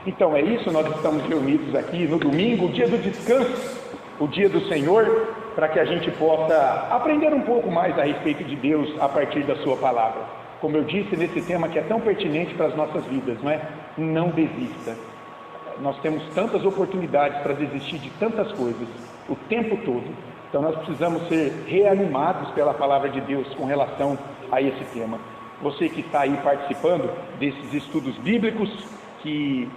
Então é isso, nós estamos reunidos aqui no domingo, o dia do descanso, o dia do Senhor, para que a gente possa aprender um pouco mais a respeito de Deus a partir da sua palavra. Como eu disse, nesse tema que é tão pertinente para as nossas vidas, não é? Não desista. Nós temos tantas oportunidades para desistir de tantas coisas, o tempo todo. Então nós precisamos ser reanimados pela palavra de Deus com relação a esse tema. Você que está aí participando desses estudos bíblicos, que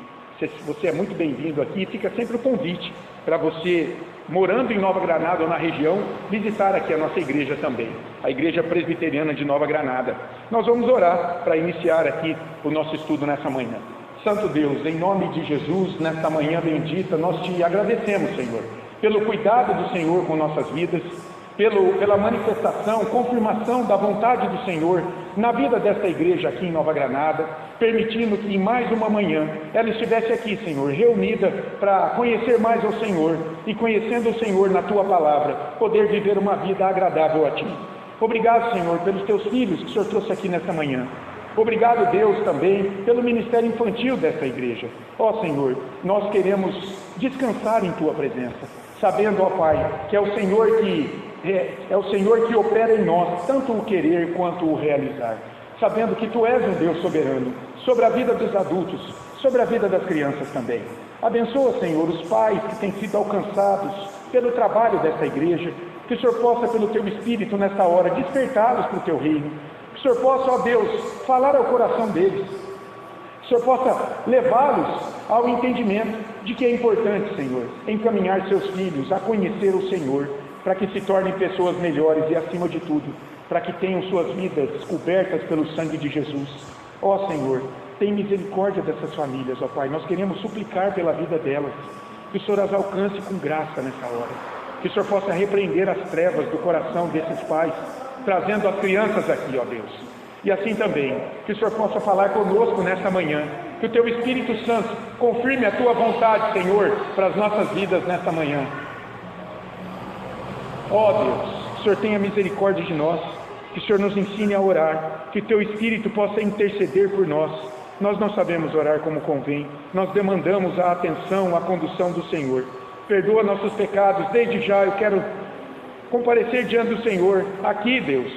você é muito bem-vindo aqui, fica sempre o convite para você, morando em Nova Granada ou na região, visitar aqui a nossa igreja também, a Igreja Presbiteriana de Nova Granada. Nós vamos orar para iniciar aqui o nosso estudo nessa manhã. Santo Deus, em nome de Jesus, nesta manhã bendita, nós te agradecemos, Senhor, pelo cuidado do Senhor com nossas vidas, pela manifestação, confirmação da vontade do Senhor na vida desta igreja aqui em Nova Granada, permitindo que em mais uma manhã ela estivesse aqui, Senhor, reunida para conhecer mais ao Senhor e, conhecendo o Senhor na Tua palavra, poder viver uma vida agradável a Ti. Obrigado, Senhor, pelos Teus filhos que o Senhor trouxe aqui nesta manhã. Obrigado, Deus, também pelo ministério infantil desta igreja. Ó Senhor, nós queremos descansar em Tua presença, sabendo, ó Pai, que é o Senhor que opera em nós, tanto o querer quanto o realizar. Sabendo que Tu és um Deus soberano, sobre a vida dos adultos, sobre a vida das crianças também. Abençoa, Senhor, os pais que têm sido alcançados pelo trabalho desta igreja, que o Senhor possa, pelo Teu Espírito, nesta hora, despertá-los para o Teu reino. Que o Senhor possa, ó Deus, falar ao coração deles. Que o Senhor possa levá-los ao entendimento de que é importante, Senhor, encaminhar seus filhos a conhecer o Senhor, para que se tornem pessoas melhores e, acima de tudo, para que tenham suas vidas cobertas pelo sangue de Jesus. Ó Senhor, tem misericórdia dessas famílias, ó Pai. Nós queremos suplicar pela vida delas, que o Senhor as alcance com graça nessa hora. Que o Senhor possa repreender as trevas do coração desses pais, trazendo as crianças aqui, ó Deus. E assim também, que o Senhor possa falar conosco nesta manhã, que o Teu Espírito Santo confirme a Tua vontade, Senhor, para as nossas vidas nesta manhã. Ó Deus, que o Senhor tenha misericórdia de nós, que o Senhor nos ensine a orar, que o Teu Espírito possa interceder por nós. Nós não sabemos orar como convém, nós demandamos a atenção, a condução do Senhor. Perdoa nossos pecados, desde já eu quero comparecer diante do Senhor, aqui, Deus,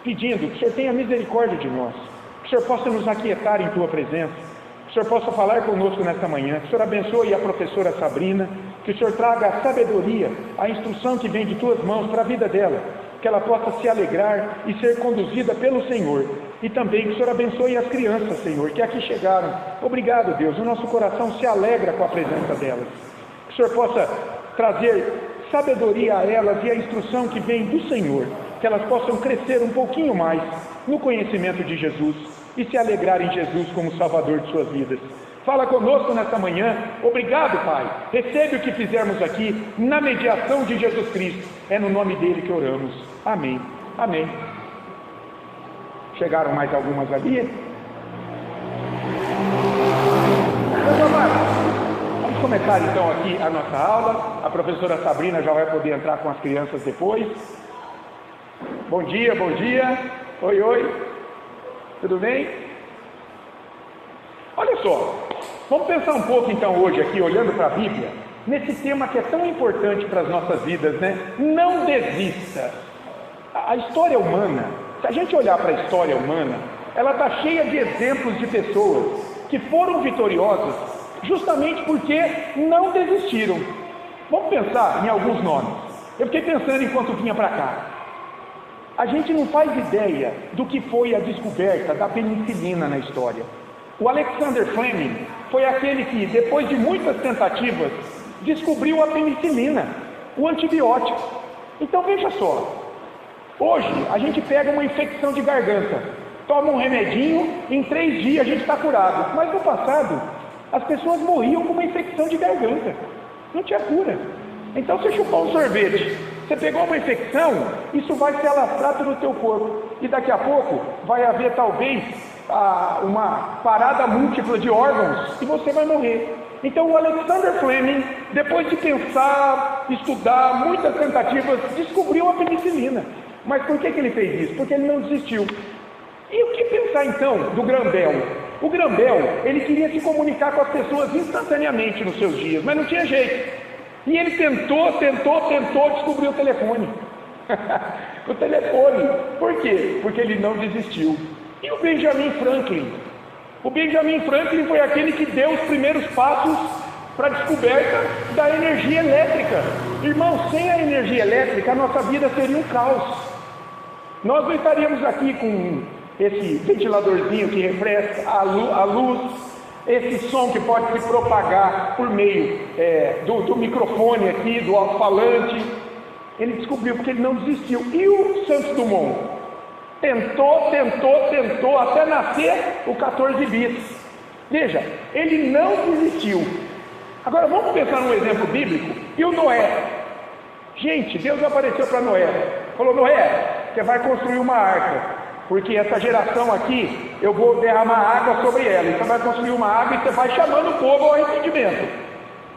pedindo que o Senhor tenha misericórdia de nós, que o Senhor possa nos aquietar em Tua presença, que o Senhor possa falar conosco nesta manhã, que o Senhor abençoe a professora Sabrina, que o Senhor traga a sabedoria, a instrução que vem de Tuas mãos para a vida dela, que ela possa se alegrar e ser conduzida pelo Senhor, e também que o Senhor abençoe as crianças, Senhor, que aqui chegaram. Obrigado, Deus, o nosso coração se alegra com a presença delas, que o Senhor possa trazer sabedoria a elas e a instrução que vem do Senhor, que elas possam crescer um pouquinho mais no conhecimento de Jesus e se alegrar em Jesus como Salvador de suas vidas. Fala conosco nesta manhã. Obrigado, Pai. Recebe o que fizermos aqui na mediação de Jesus Cristo. É no nome dele que oramos. Amém. Amém. Chegaram mais algumas ali? Vamos começar então aqui a nossa aula. A professora Sabrina já vai poder entrar com as crianças depois. Bom dia, bom dia. Oi, oi. Tudo bem? Olha só, vamos pensar um pouco então hoje aqui, olhando para a Bíblia, nesse tema que é tão importante para as nossas vidas, né? Não desista. A história humana, se a gente olhar para a história humana, ela está cheia de exemplos de pessoas que foram vitoriosas justamente porque não desistiram. Vamos pensar em alguns nomes. Eu fiquei pensando enquanto vinha para cá. A gente não faz ideia do que foi a descoberta da penicilina na história. O Alexander Fleming foi aquele que, depois de muitas tentativas, descobriu a penicilina, o antibiótico. Então veja só, hoje a gente pega uma infecção de garganta, toma um remedinho, em 3 dias a gente está curado. Mas no passado, as pessoas morriam com uma infecção de garganta, não tinha cura. Então você chupou um sorvete, você pegou uma infecção, isso vai se alastrar pelo teu corpo, e daqui a pouco vai haver talvez uma parada múltipla de órgãos e você vai morrer. Então o Alexander Fleming, depois de pensar, estudar, muitas tentativas, descobriu a penicilina. Mas por que ele fez isso? Porque ele não desistiu. E o que pensar então do Graham Bell? O Grambel, ele queria se comunicar com as pessoas instantaneamente nos seus dias, mas não tinha jeito. E ele tentou, descobrir o telefone. O telefone. Por quê? Porque ele não desistiu. E o Benjamin Franklin? O Benjamin Franklin foi aquele que deu os primeiros passos para a descoberta da energia elétrica. Irmão, sem a energia elétrica, a nossa vida seria um caos. Nós não estaríamos aqui com esse ventiladorzinho que refresca a luz, esse som que pode se propagar por meio do microfone aqui, do alto-falante. Ele descobriu porque ele não desistiu. E o Santos Dumont? Tentou, até nascer o 14 bis. Veja, ele não desistiu. Agora vamos pensar num exemplo bíblico. E o Noé? Gente, Deus apareceu para Noé. Falou: Noé, você vai construir uma arca, porque essa geração aqui, eu vou derramar água sobre ela. E você vai construir uma água e você vai chamando o povo ao arrependimento.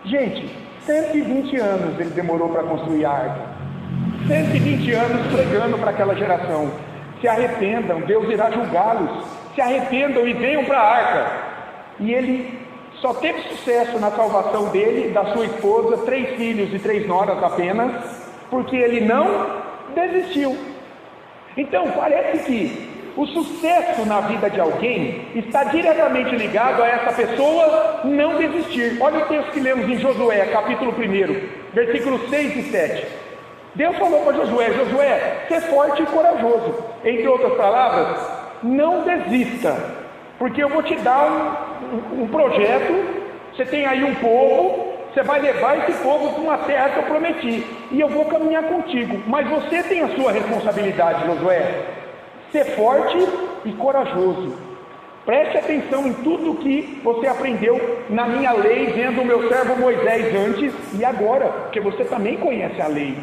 Gente, 120 anos ele demorou para construir a arca. 120 anos pregando para aquela geração: se arrependam, Deus irá julgá-los. Se arrependam e venham para a arca. E ele só teve sucesso na salvação dele, da sua esposa, 3 filhos e 3 noras apenas, porque ele não desistiu. Então parece que o sucesso na vida de alguém está diretamente ligado a essa pessoa não desistir. Olha o texto que lemos em Josué, capítulo 1, versículos 6 e 7. Deus falou para Josué: Josué, ser forte e corajoso. Entre outras palavras, não desista, porque eu vou te dar um projeto. Você tem aí um povo, você vai levar esse povo para uma terra que eu prometi, e eu vou caminhar contigo, mas você tem a sua responsabilidade, Josué. Ser forte e corajoso. Preste atenção em tudo que você aprendeu na minha lei, vendo o meu servo Moisés antes e agora, porque você também conhece a lei.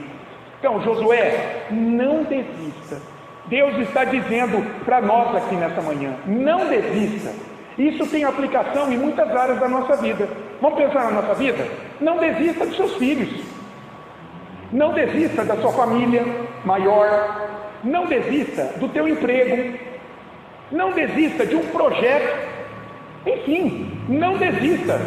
Então, Josué, não desista. Deus está dizendo para nós aqui nessa manhã: não desista. Isso tem aplicação em muitas áreas da nossa vida. Vamos pensar na nossa vida? Não desista dos seus filhos. Não desista da sua família maior. Não desista do teu emprego. Não desista de um projeto. Enfim, não desista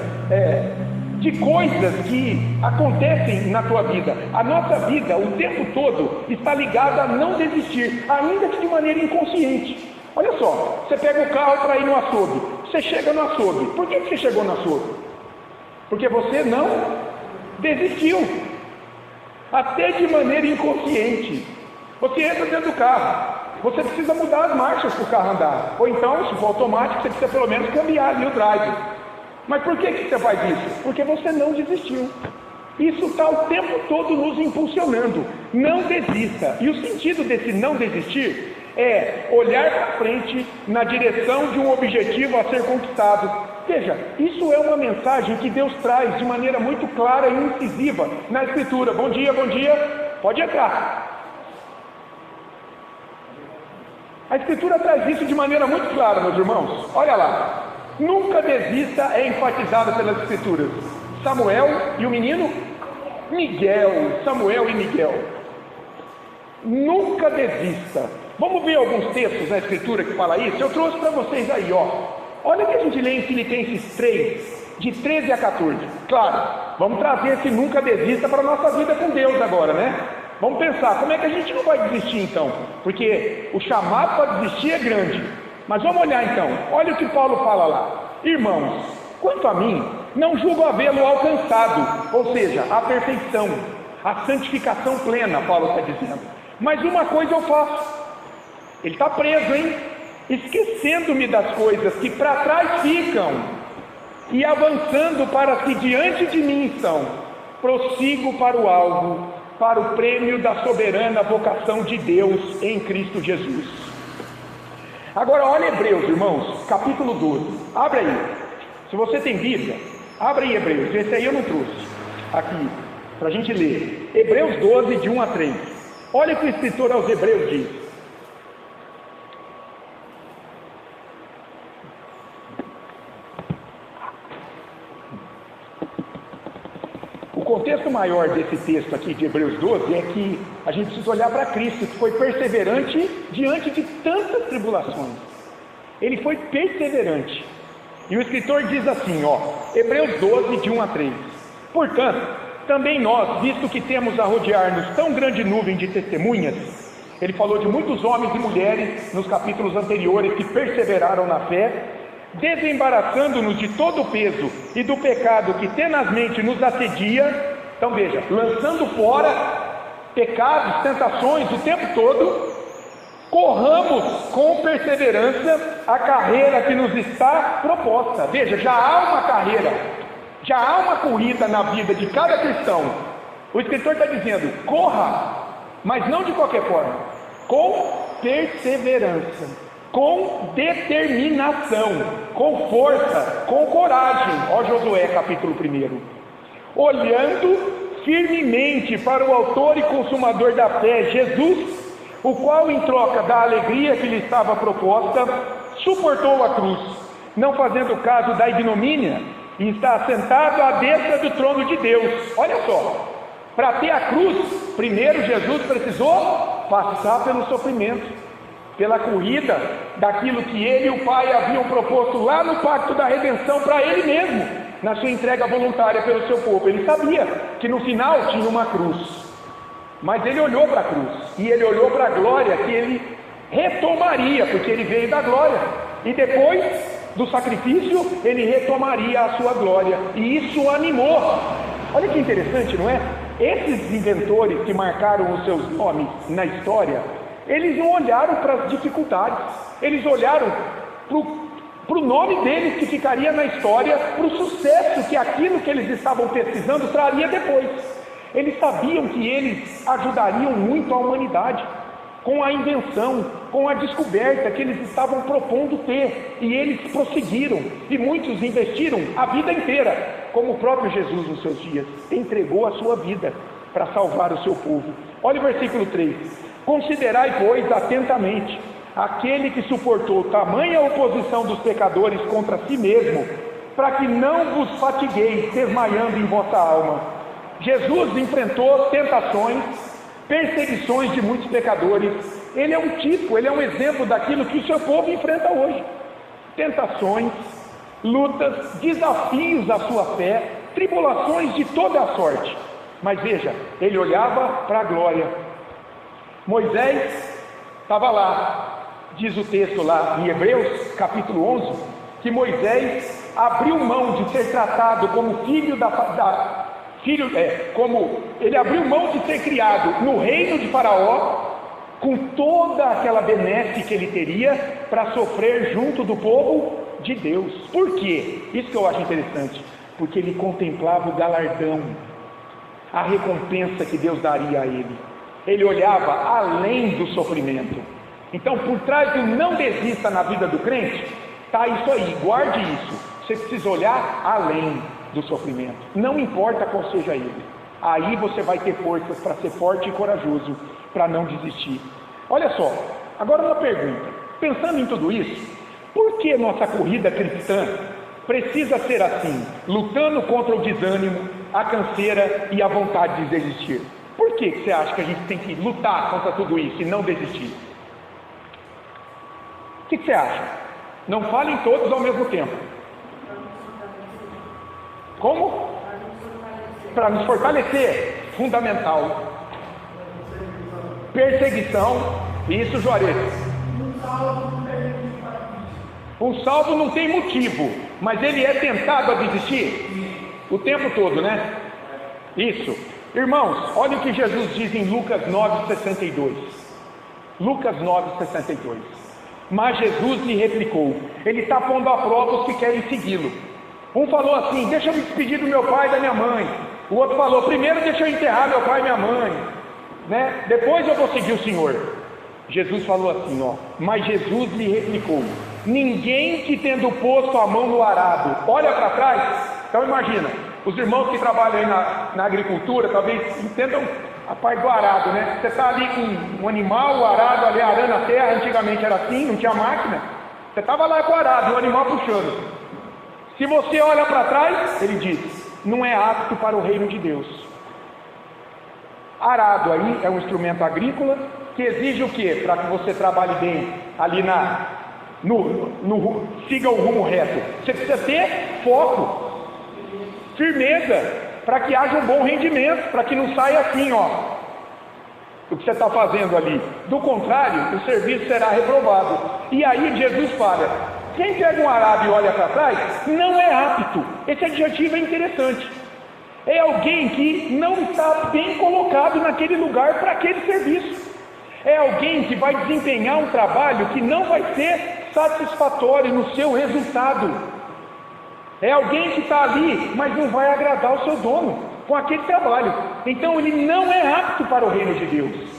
de coisas que acontecem na tua vida. A nossa vida, o tempo todo, está ligada a não desistir, ainda que de maneira inconsciente. Olha só, você pega o carro para ir no açougue, você chega no açougue. Por que você chegou no açougue? Porque você não desistiu, até de maneira inconsciente. Você entra dentro do carro, você precisa mudar as marchas para o carro andar, ou então, se for automático, você precisa pelo menos cambiar ali o drive. Mas por que você faz isso? Porque você não desistiu. Isso está o tempo todo nos impulsionando. Não desista. E o sentido desse não desistir é olhar para frente na direção de um objetivo a ser conquistado. Veja, isso é uma mensagem que Deus traz de maneira muito clara e incisiva na Escritura. Bom dia, pode entrar. A Escritura traz isso de maneira muito clara, meus irmãos. Olha lá. Nunca desista é enfatizado pelas Escrituras. Samuel e o menino Miguel. Samuel e Miguel. Nunca desista. Vamos ver alguns textos na Escritura que fala isso? Eu trouxe para vocês aí, ó. Olha o que a gente lê em Filipenses 3, de 13 a 14. Claro, vamos trazer esse nunca desista para a nossa vida com Deus agora, né? Vamos pensar, como é que a gente não vai desistir então? Porque o chamado para desistir é grande. Mas vamos olhar então, olha o que Paulo fala lá. Irmãos, quanto a mim, não julgo havê-lo alcançado, ou seja, a perfeição, a santificação plena, Paulo está dizendo. Mas uma coisa eu faço. Ele está preso, hein? Esquecendo-me das coisas que para trás ficam e avançando para as que diante de mim estão, prossigo para o alvo, para o prêmio da soberana vocação de Deus em Cristo Jesus. Agora olha Hebreus, irmãos, capítulo 12. Abre aí. Se você tem Bíblia, abre aí Hebreus. Esse aí eu não trouxe aqui para a gente ler. Hebreus 12, de 1 a 3. Olha o que o escritor aos Hebreus diz. O contexto maior desse texto aqui de Hebreus 12 é que a gente precisa olhar para Cristo, que foi perseverante diante de tantas tribulações. Ele foi perseverante. E o escritor diz assim, Hebreus 12, de 1 a 3. Portanto, também nós, visto que temos a rodear-nos tão grande nuvem de testemunhas, ele falou de muitos homens e mulheres nos capítulos anteriores que perseveraram na fé, desembaraçando-nos de todo o peso e do pecado que tenazmente nos assedia. Então veja, lançando fora pecados, tentações o tempo todo, corramos com perseverança a carreira que nos está proposta. Veja, já há uma carreira, já há uma corrida na vida de cada cristão. O escritor está dizendo, corra, mas não de qualquer forma, com perseverança, com determinação, com força, com coragem. Ó Josué capítulo 1. Olhando firmemente para o autor e consumador da fé, Jesus, o qual em troca da alegria que lhe estava proposta, suportou a cruz, não fazendo caso da ignomínia, e está assentado à destra do trono de Deus. Olha só, para ter a cruz, primeiro Jesus precisou passar pelo sofrimento, pela corrida daquilo que ele e o Pai haviam proposto lá no pacto da redenção para ele mesmo, na sua entrega voluntária pelo seu povo. Ele sabia que no final tinha uma cruz, mas ele olhou para a cruz, e ele olhou para a glória que ele retomaria, porque ele veio da glória, e depois do sacrifício ele retomaria a sua glória, e isso o animou. Olha que interessante, não é? Esses inventores que marcaram os seus nomes na história, eles não olharam para as dificuldades, eles olharam para o nome deles que ficaria na história, para o sucesso que aquilo que eles estavam pesquisando traria depois. Eles sabiam que eles ajudariam muito a humanidade, com a invenção, com a descoberta que eles estavam propondo ter, e eles prosseguiram, e muitos investiram a vida inteira, como o próprio Jesus nos seus dias, entregou a sua vida para salvar o seu povo. Olha o versículo 3, considerai, pois, atentamente, aquele que suportou tamanha oposição dos pecadores contra si mesmo, para que não vos fatigueis, desmaiando em vossa alma. Jesus enfrentou tentações, perseguições de muitos pecadores. Ele é um tipo, ele é um exemplo daquilo que o seu povo enfrenta hoje. Tentações, lutas, desafios à sua fé, tribulações de toda a sorte. Mas veja, ele olhava para a glória. Moisés estava lá, diz o texto lá em Hebreus capítulo 11, que Moisés abriu mão de ser tratado como filho como ele abriu mão de ser criado no reino de Faraó, com toda aquela benesse que ele teria para sofrer junto do povo de Deus. Por quê? Isso que eu acho interessante, porque ele contemplava o galardão, a recompensa que Deus daria a ele. Ele olhava além do sofrimento. Então, por trás do não desista na vida do crente, está isso aí, guarde isso. Você precisa olhar além do sofrimento, não importa qual seja ele. Aí você vai ter forças para ser forte e corajoso, para não desistir. Olha só, agora uma pergunta, pensando em tudo isso, por que nossa corrida cristã precisa ser assim, lutando contra o desânimo, a canseira e a vontade de desistir? Por que você acha que a gente tem que lutar contra tudo isso e não desistir? O que você acha? Não falem todos ao mesmo tempo. Como? Para nos fortalecer, fundamental. Perseguição, isso, Juarez. Um salvo não tem motivo, mas ele é tentado a desistir o tempo todo, né? Isso. Irmãos, olha o que Jesus diz em Lucas 9,62. Lucas 9,62. Mas Jesus lhe replicou, ele está pondo à prova os que querem segui-lo. Um falou assim, deixa eu me despedir do meu pai e da minha mãe. O outro falou, primeiro deixa eu enterrar meu pai e minha mãe, né? Depois eu vou seguir o Senhor. Jesus falou assim, mas Jesus lhe replicou, ninguém que tendo posto a mão no arado, olha para trás. Então imagina, os irmãos que trabalham aí na agricultura, talvez entendam a parte do arado, né? Você está ali com um animal, o arado ali arando a terra, antigamente era assim, não tinha máquina. Você estava lá com o arado, o animal puxando. Se você olha para trás, ele diz, não é apto para o reino de Deus. Arado aí é um instrumento agrícola que exige o quê? Para que você trabalhe bem ali siga o rumo reto. Você precisa ter foco, firmeza, para que haja um bom rendimento, para que não saia assim, ó, o que você está fazendo ali. Do contrário, o serviço será reprovado. E aí Jesus fala: quem pega um arado e olha para trás, não é apto. Esse adjetivo é interessante. É alguém que não está bem colocado naquele lugar para aquele serviço. É alguém que vai desempenhar um trabalho que não vai ser satisfatório no seu resultado. É alguém que está ali, mas não vai agradar o seu dono com aquele trabalho. Então ele não é apto para o reino de Deus.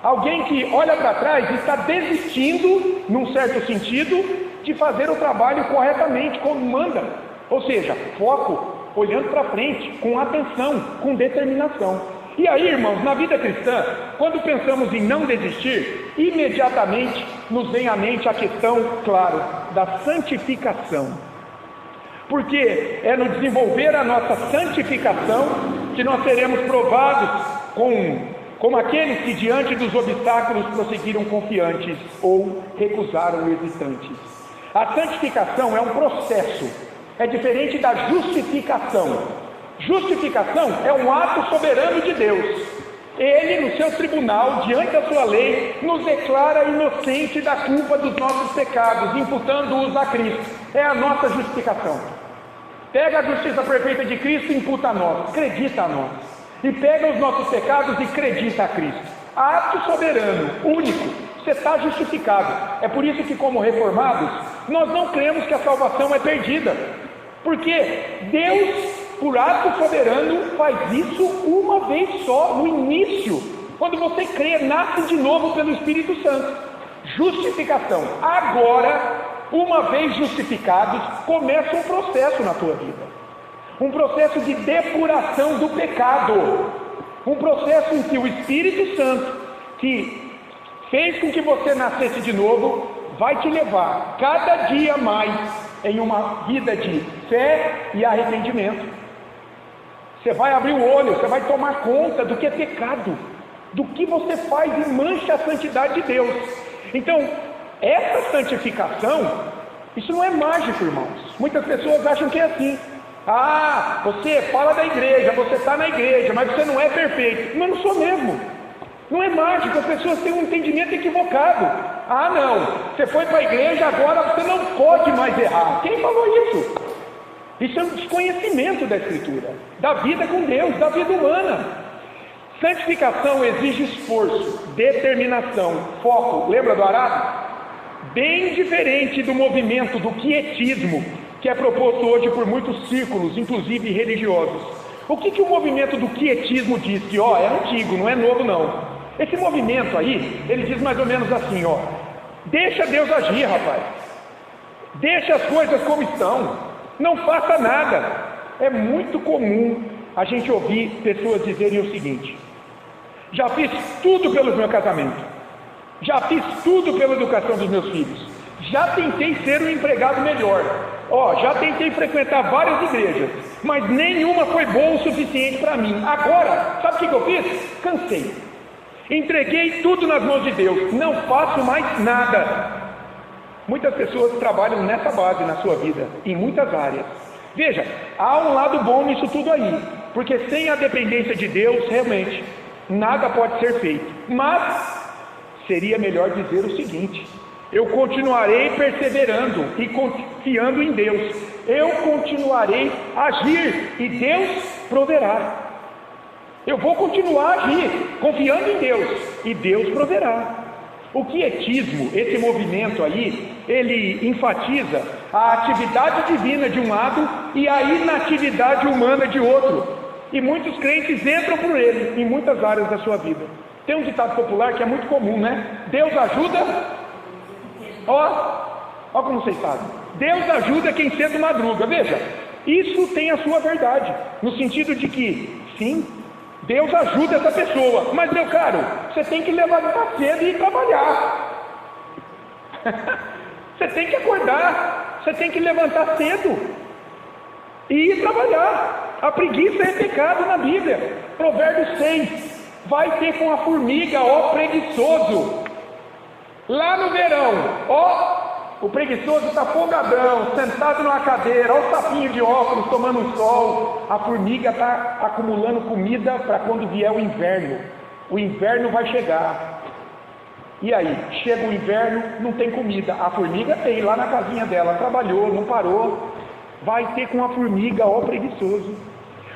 Alguém que olha para trás e está desistindo, num certo sentido, de fazer o trabalho corretamente, como manda. Ou seja, foco, olhando para frente, com atenção, com determinação. E aí, irmãos, na vida cristã, quando pensamos em não desistir, imediatamente nos vem à mente a questão, claro, da santificação. Porque é no desenvolver a nossa santificação que nós seremos provados como aqueles que diante dos obstáculos prosseguiram confiantes ou recusaram hesitantes. A santificação é um processo, é diferente da justificação. Justificação é um ato soberano de Deus. Ele, no seu tribunal, diante da sua lei, nos declara inocente da culpa dos nossos pecados, imputando-os a Cristo. É a nossa justificação. Pega a justiça perfeita de Cristo e imputa a nós, acredita a nós. E pega os nossos pecados e acredita a Cristo. Ato soberano, único. Você está justificado. É por isso que, como reformados, nós não cremos que a salvação é perdida. Porque Deus, por ato soberano, faz isso uma vez só, no início. Quando você crê, nasce de novo pelo Espírito Santo. Justificação. Agora, uma vez justificados, começa um processo na tua vida. Um processo de depuração do pecado. Um processo em que o Espírito Santo, que fez com que você nascesse de novo, vai te levar cada dia mais em uma vida de fé e arrependimento. Você vai abrir o olho, você vai tomar conta do que é pecado, do que você faz e mancha a santidade de Deus. Então, essa santificação, isso não é mágico, irmãos. Muitas pessoas acham que é assim. Ah, você fala da igreja, você está na igreja, mas você não é perfeito. Mas não sou mesmo. Não é mágico, as pessoas têm um entendimento equivocado. Ah, não, você foi para a igreja, agora você não pode mais errar. Quem falou isso? Isso é um desconhecimento da Escritura, da vida com Deus, da vida humana. Santificação exige esforço, determinação, foco. Lembra do arado? Bem diferente do movimento do quietismo, que é proposto hoje por muitos círculos, inclusive religiosos. O que o movimento do quietismo diz? Que é antigo, não é novo não. Esse movimento aí, ele diz mais ou menos assim, deixa Deus agir, rapaz. Deixa as coisas como estão. Não faça nada. É muito comum a gente ouvir pessoas dizerem o seguinte: já fiz tudo pelo meu casamento. Já fiz tudo pela educação dos meus filhos. Já tentei ser um empregado melhor. Já tentei frequentar várias igrejas, mas nenhuma foi boa o suficiente para mim. Agora, sabe o que eu fiz? Cansei. Entreguei tudo nas mãos de Deus. Não faço mais nada. Muitas pessoas trabalham nessa base na sua vida, em muitas áreas. Veja, há um lado bom nisso tudo aí, porque sem a dependência de Deus, realmente, nada pode ser feito. Mas seria melhor dizer o seguinte: eu continuarei perseverando e confiando em Deus. Eu continuarei a agir e Deus proverá. Eu vou continuar a agir, confiando em Deus, e Deus proverá. O quietismo, esse movimento aí, ele enfatiza a atividade divina de um lado e a inatividade humana de outro. E muitos crentes entram por ele em muitas áreas da sua vida. Tem um ditado popular que é muito comum, né? Deus ajuda... Ó como vocês sabem. Deus ajuda quem cedo madruga. Veja, isso tem a sua verdade, no sentido de que, sim, Deus ajuda essa pessoa, mas meu caro, você tem que levantar cedo e ir trabalhar. Você tem que acordar, você tem que levantar cedo e ir trabalhar. A preguiça é pecado na Bíblia. Provérbios 6. Vai ter com a formiga, preguiçoso. Lá no verão, O preguiçoso está folgadão, sentado numa cadeira, olha o sapinho de óculos tomando um sol. A formiga está acumulando comida para quando vier o inverno. O inverno vai chegar. E aí, chega o inverno, não tem comida. A formiga tem lá na casinha dela, trabalhou, não parou. Vai ter com a formiga, ó preguiçoso.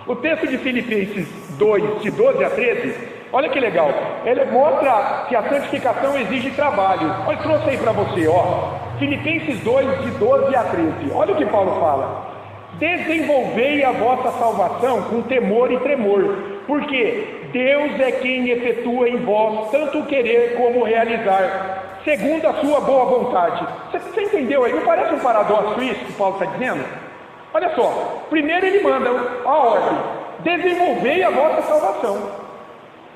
O texto de Filipenses 2, de 12 a 13, olha que legal. Ele mostra que a santificação exige trabalho. Olha, trouxe aí para você, ó. Filipenses 2, de 12 a 13. Olha o que Paulo fala. Desenvolvei a vossa salvação com temor e tremor, porque Deus é quem efetua em vós tanto o querer como o realizar, segundo a sua boa vontade. Você entendeu aí? Não parece um paradoxo isso que Paulo está dizendo? Olha só, primeiro ele manda a ordem: desenvolvei a vossa salvação,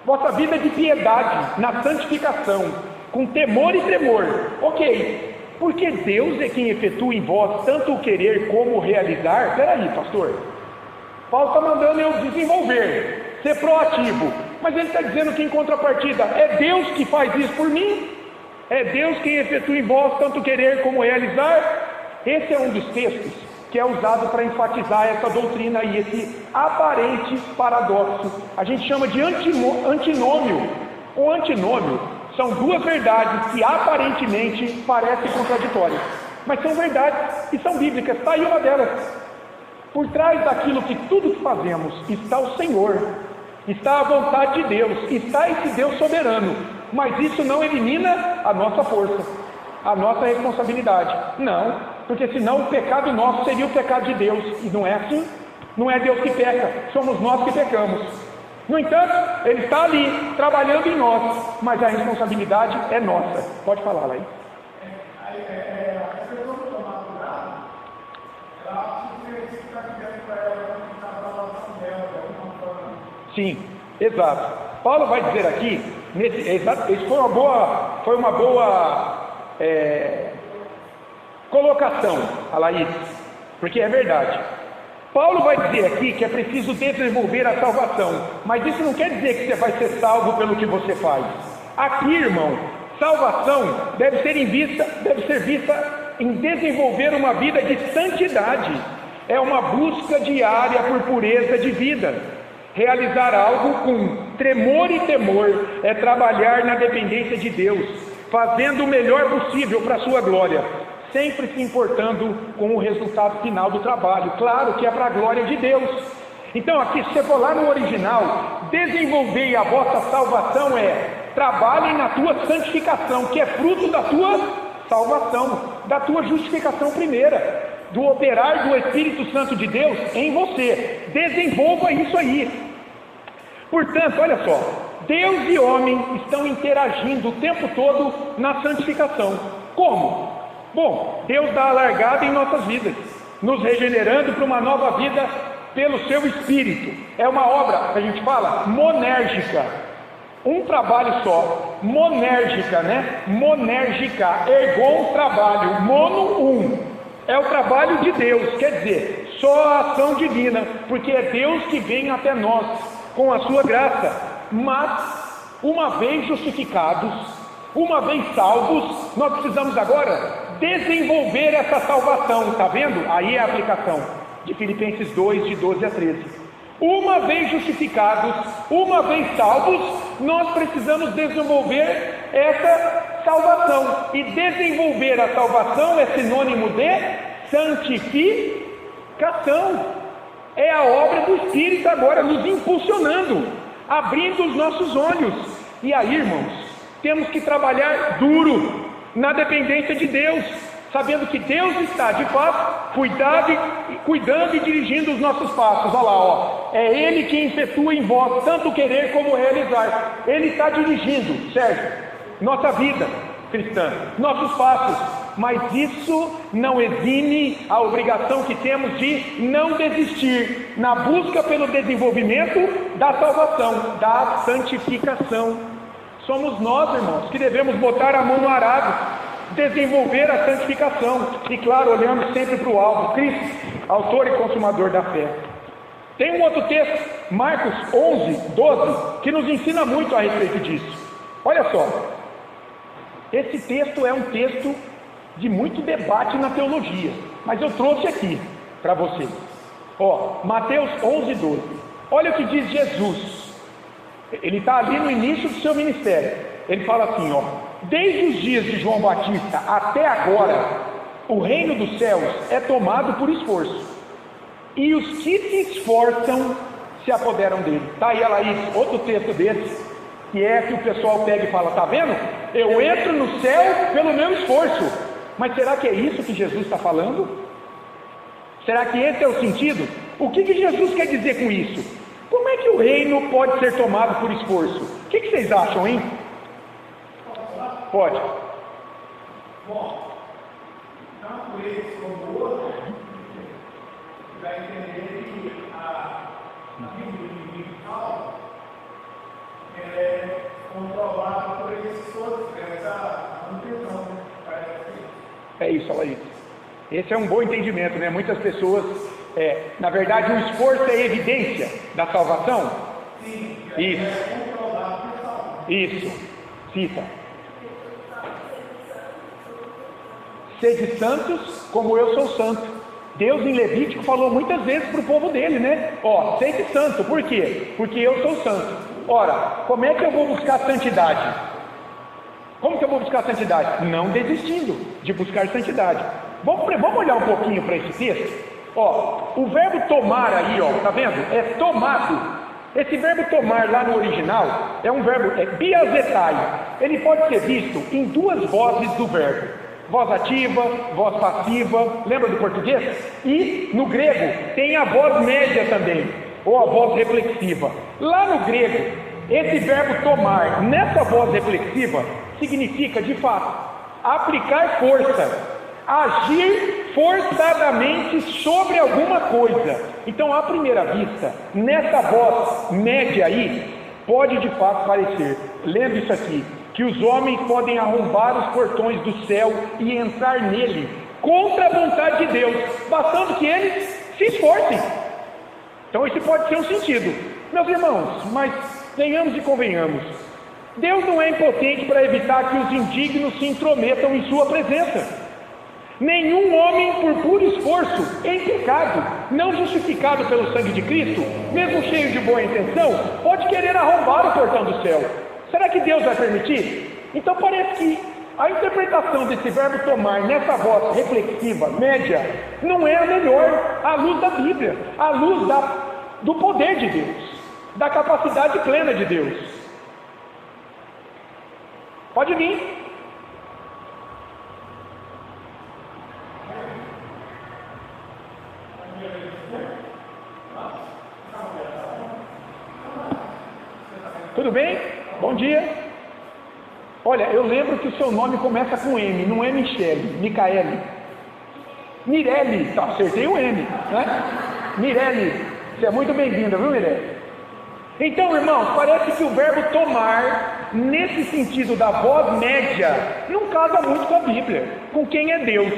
vossa vida de piedade, na santificação, com temor e tremor. Ok, porque Deus é quem efetua em vós tanto o querer como o realizar. Peraí, pastor, Paulo está mandando eu desenvolver, ser proativo, mas ele está dizendo que em contrapartida, é Deus que faz isso por mim? É Deus quem efetua em vós tanto o querer como o realizar? Esse é um dos textos que é usado para enfatizar essa doutrina e esse aparente paradoxo. A gente chama de antinômio. O antinômio são duas verdades que aparentemente parecem contraditórias, mas são verdades e são bíblicas. Está aí uma delas. Por trás daquilo que tudo que fazemos está o Senhor, está a vontade de Deus, está esse Deus soberano, mas isso não elimina a nossa força, a nossa responsabilidade. Não. Porque senão o pecado nosso seria o pecado de Deus. E não é assim. Não é Deus que peca, somos nós que pecamos. No entanto, Ele está ali, trabalhando em nós, mas a responsabilidade é nossa. Pode falar, Laís. A pessoa que tomar cuidado, ela precisa ficar dizendo para ela a salvação dela, de alguma forma. Sim, exato. Paulo vai dizer aqui, isso foi uma boa colocação, a Laís, porque é verdade. Paulo vai dizer aqui que é preciso desenvolver a salvação, mas isso não quer dizer que você vai ser salvo pelo que você faz. Aqui, irmão, salvação deve ser vista em desenvolver uma vida de santidade. É uma busca diária por pureza de vida. Realizar algo com tremor e temor é trabalhar na dependência de Deus, fazendo o melhor possível para a sua glória, sempre se importando com o resultado final do trabalho. Claro que é para a glória de Deus. Então aqui, se você for lá no original, desenvolvei a vossa salvação trabalhem na tua santificação, que é fruto da tua salvação, da tua justificação primeira, do operar do Espírito Santo de Deus em você. Desenvolva isso aí. Portanto, olha só, Deus e homem estão interagindo o tempo todo na santificação. Como? Bom, Deus dá a largada em nossas vidas, nos regenerando para uma nova vida pelo seu Espírito. É uma obra, que a gente fala, monérgica. Um trabalho só, monérgica, né? Monérgica, ergon, trabalho, mono, é o trabalho de Deus, quer dizer, só a ação divina, porque é Deus que vem até nós com a sua graça. Mas, uma vez justificados, uma vez salvos, nós precisamos agora desenvolver essa salvação. Está vendo? Aí é a aplicação de Filipenses 2, de 12 a 13. Uma vez justificados, uma vez salvos, nós precisamos desenvolver essa salvação. E desenvolver a salvação é sinônimo de santificação. É a obra do Espírito agora nos impulsionando, abrindo os nossos olhos. E aí, irmãos, temos que trabalhar duro na dependência de Deus, sabendo que Deus está, de fato, cuidando e dirigindo os nossos passos. Olha lá, ó. É Ele quem efetua em vós tanto querer como realizar. Ele está dirigindo, Sérgio, nossa vida cristã, nossos passos, mas isso não exime a obrigação que temos de não desistir na busca pelo desenvolvimento da salvação, da santificação. Somos nós, irmãos, que devemos botar a mão no arado, desenvolver a santificação, e claro, olhando sempre para o alvo, Cristo, autor e consumador da fé. Tem um outro texto, Marcos 11, 12, que nos ensina muito a respeito disso. Olha só, esse texto é um texto de muito debate na teologia, mas eu trouxe aqui para vocês. Mateus 11:12. Olha o que diz Jesus. Ele está ali no início do seu ministério. Ele fala assim, desde os dias de João Batista até agora, o reino dos céus é tomado por esforço, e os que se esforçam se apoderam dele. Está aí, Laís, outro texto desse, que é que o pessoal pega e fala, tá vendo? Eu entro no céu pelo meu esforço. Mas será que é isso que Jesus está falando? Será que esse é o sentido? O que Jesus quer dizer com isso? Como é que o reino pode ser tomado por esforço? O que vocês acham, hein? Pode. Bom, tanto esse como o outro, vai entender que a Bíblia dominical é controlada por esses todos, essa manutenção, né? É isso, Laís. Esse é um bom entendimento, né? Muitas pessoas, na verdade, o esforço é evidência da salvação. Sim, Isso. é controlado por salvação. Isso. Cita. Sede santos, como eu sou santo. Deus em Levítico falou muitas vezes para o povo dele, né? Sede santo. Por quê? Porque eu sou santo. Ora, como é que eu vou buscar santidade? Como que eu vou buscar santidade? Não desistindo de buscar santidade. Vamos olhar um pouquinho para esse texto? O verbo tomar aí, tá vendo? É tomado. Esse verbo tomar lá no original é um verbo, biazetai. Ele pode ser visto em duas vozes do verbo. Voz ativa, voz passiva, lembra do português? E no grego tem a voz média também, ou a voz reflexiva. Lá no grego, esse verbo tomar, nessa voz reflexiva, significa, de fato, aplicar força, agir forçadamente sobre alguma coisa. Então, à primeira vista, nessa voz média aí, pode de fato parecer, lendo isso aqui, que os homens podem arrombar os portões do céu e entrar nele, contra a vontade de Deus, bastando que eles se esforcem. Então, esse pode ser um sentido. Meus irmãos, mas venhamos e convenhamos, Deus não é impotente para evitar que os indignos se intrometam em sua presença. Nenhum homem, por puro esforço, em pecado, não justificado pelo sangue de Cristo, mesmo cheio de boa intenção, pode querer arrombar o portão do céu. Será que Deus vai permitir? Então parece que a interpretação desse verbo tomar nessa voz reflexiva, média, não é a melhor à luz da Bíblia, à luz do poder de Deus, da capacidade plena de Deus. Pode vir. Tudo bem? Bom dia. Olha, eu lembro que o seu nome começa com M, não é Michele, Micaele. Mirelle, tá, acertei o M, né? Mirelle, você é muito bem-vinda, viu, Mirelle? Então, irmãos, parece que o verbo tomar, nesse sentido da voz média, não casa muito com a Bíblia, com quem é Deus.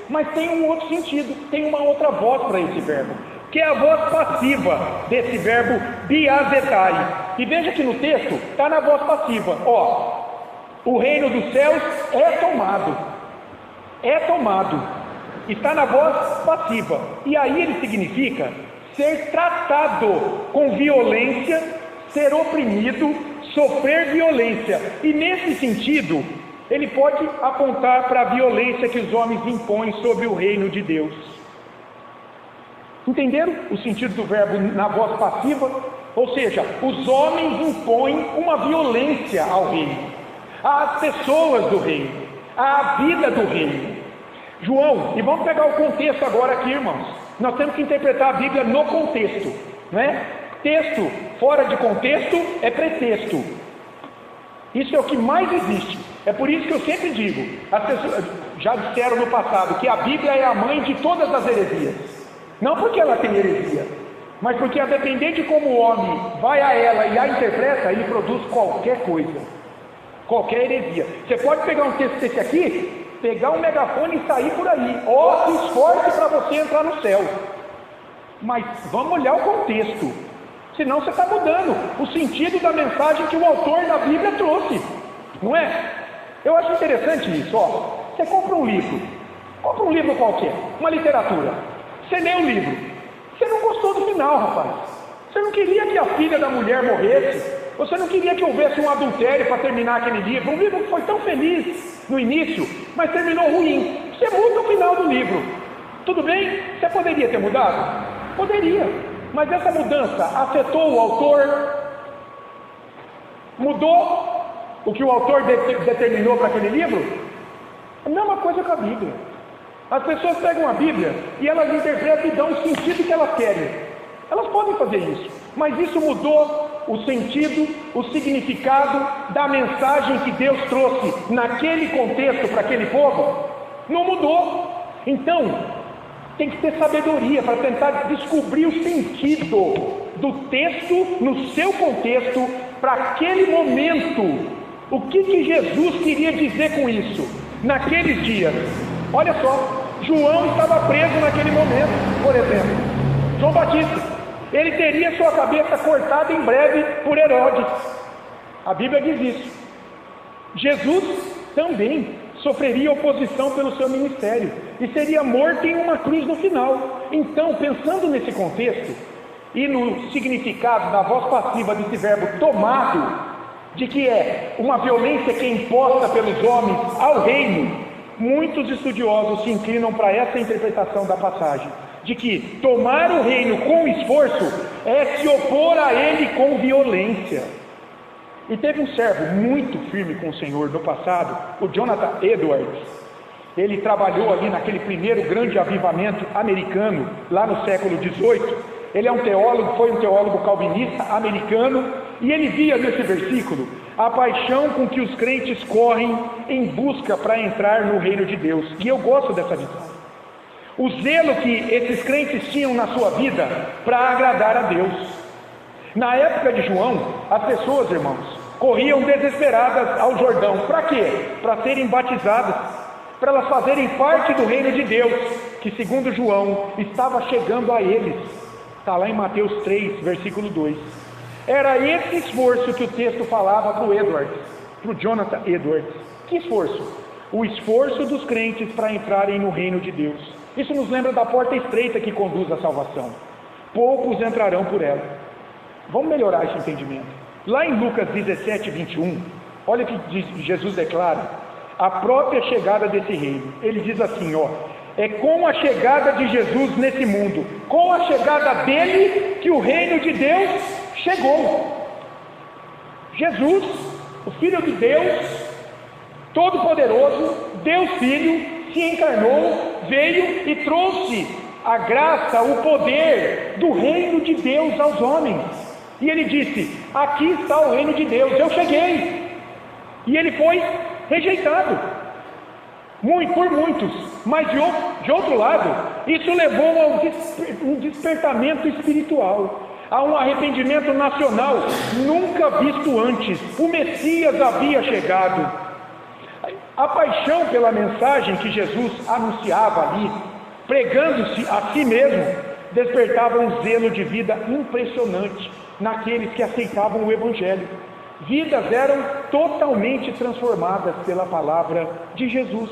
Mas tem um outro sentido, tem uma outra voz para esse verbo, que é a voz passiva desse verbo biazetai. E veja que no texto está na voz passiva. O reino dos céus é tomado. É tomado. Está na voz passiva. E aí ele significa ser tratado com violência, ser oprimido, sofrer violência. E nesse sentido, ele pode apontar para a violência que os homens impõem sobre o reino de Deus. Entenderam o sentido do verbo na voz passiva? Ou seja, os homens impõem uma violência ao reino, às pessoas do reino, à vida do reino. João, e vamos pegar o contexto agora aqui, irmãos. Nós temos que interpretar a Bíblia no contexto, não é? Texto fora de contexto é pretexto. Isso é o que mais existe. É por isso que eu sempre digo, as pessoas já disseram no passado que a Bíblia é a mãe de todas as heresias. Não porque ela tem heresia, mas porque a depender de como o homem vai a ela e a interpreta, ele produz qualquer coisa, qualquer heresia. Você pode pegar um texto desse aqui, pegar um megafone e sair por aí, se esforce para você entrar no céu. Mas vamos olhar o contexto, senão você está mudando o sentido da mensagem que o autor da Bíblia trouxe, não é? Eu acho interessante isso, Você compra um livro qualquer, uma literatura. Você lê o livro. Você não gostou do final, rapaz. Você não queria que a filha da mulher morresse. Você não queria que houvesse um adultério para terminar aquele livro. Um livro que foi tão feliz no início, mas terminou ruim. Você muda o final do livro. Tudo bem? Você poderia ter mudado? Poderia. Mas essa mudança afetou o autor? Mudou o que o autor determinou para aquele livro? A mesma coisa com a Bíblia. As pessoas pegam a Bíblia e elas interpretam e dão o sentido que elas querem. Elas podem fazer isso, mas isso mudou o sentido, o significado da mensagem que Deus trouxe naquele contexto para aquele povo? Não mudou. Então, tem que ter sabedoria para tentar descobrir o sentido do texto no seu contexto para aquele momento. O que Jesus queria dizer com isso? Naqueles dias, olha só, João estava preso naquele momento, por exemplo. João Batista, ele teria sua cabeça cortada em breve por Herodes. A Bíblia diz isso. Jesus também sofreria oposição pelo seu ministério e seria morto em uma cruz no final. Então, pensando nesse contexto e no significado da voz passiva desse verbo tomado, de que é uma violência que é imposta pelos homens ao reino, muitos estudiosos se inclinam para essa interpretação da passagem, de que tomar o reino com esforço é se opor a ele com violência. E teve um servo muito firme com o Senhor no passado, o Jonathan Edwards. Ele trabalhou ali naquele primeiro grande avivamento americano, lá no século XVIII. Ele é um teólogo, foi um teólogo calvinista americano, e ele via nesse versículo a paixão com que os crentes correm em busca para entrar no reino de Deus. E eu gosto dessa visão. O zelo que esses crentes tinham na sua vida para agradar a Deus. Na época de João, as pessoas, irmãos, corriam desesperadas ao Jordão. Para quê? Para serem batizadas, para elas fazerem parte do reino de Deus, que segundo João, estava chegando a eles. Está lá em Mateus 3, versículo 2. Era esse esforço que o texto falava para o Edwards, para o Jonathan Edwards. Que esforço? O esforço dos crentes para entrarem no reino de Deus. Isso nos lembra da porta estreita que conduz à salvação. Poucos entrarão por ela. Vamos melhorar esse entendimento. Lá em Lucas 17, 21, olha o que Jesus declara a própria chegada desse reino. Ele diz assim, é com a chegada de Jesus nesse mundo, com a chegada dele, que o reino de Deus chegou. Jesus, o Filho de Deus, Todo-Poderoso, Deus Filho, se encarnou, veio e trouxe a graça, o poder do reino de Deus aos homens. E ele disse, aqui está o reino de Deus, eu cheguei. E ele foi rejeitado por muitos, mas de outro lado, isso levou a um despertamento espiritual, a um arrependimento nacional nunca visto antes. O Messias havia chegado. A paixão pela mensagem que Jesus anunciava ali, pregando-se a si mesmo, despertava um zelo de vida impressionante naqueles que aceitavam o Evangelho. Vidas eram totalmente transformadas pela palavra de Jesus.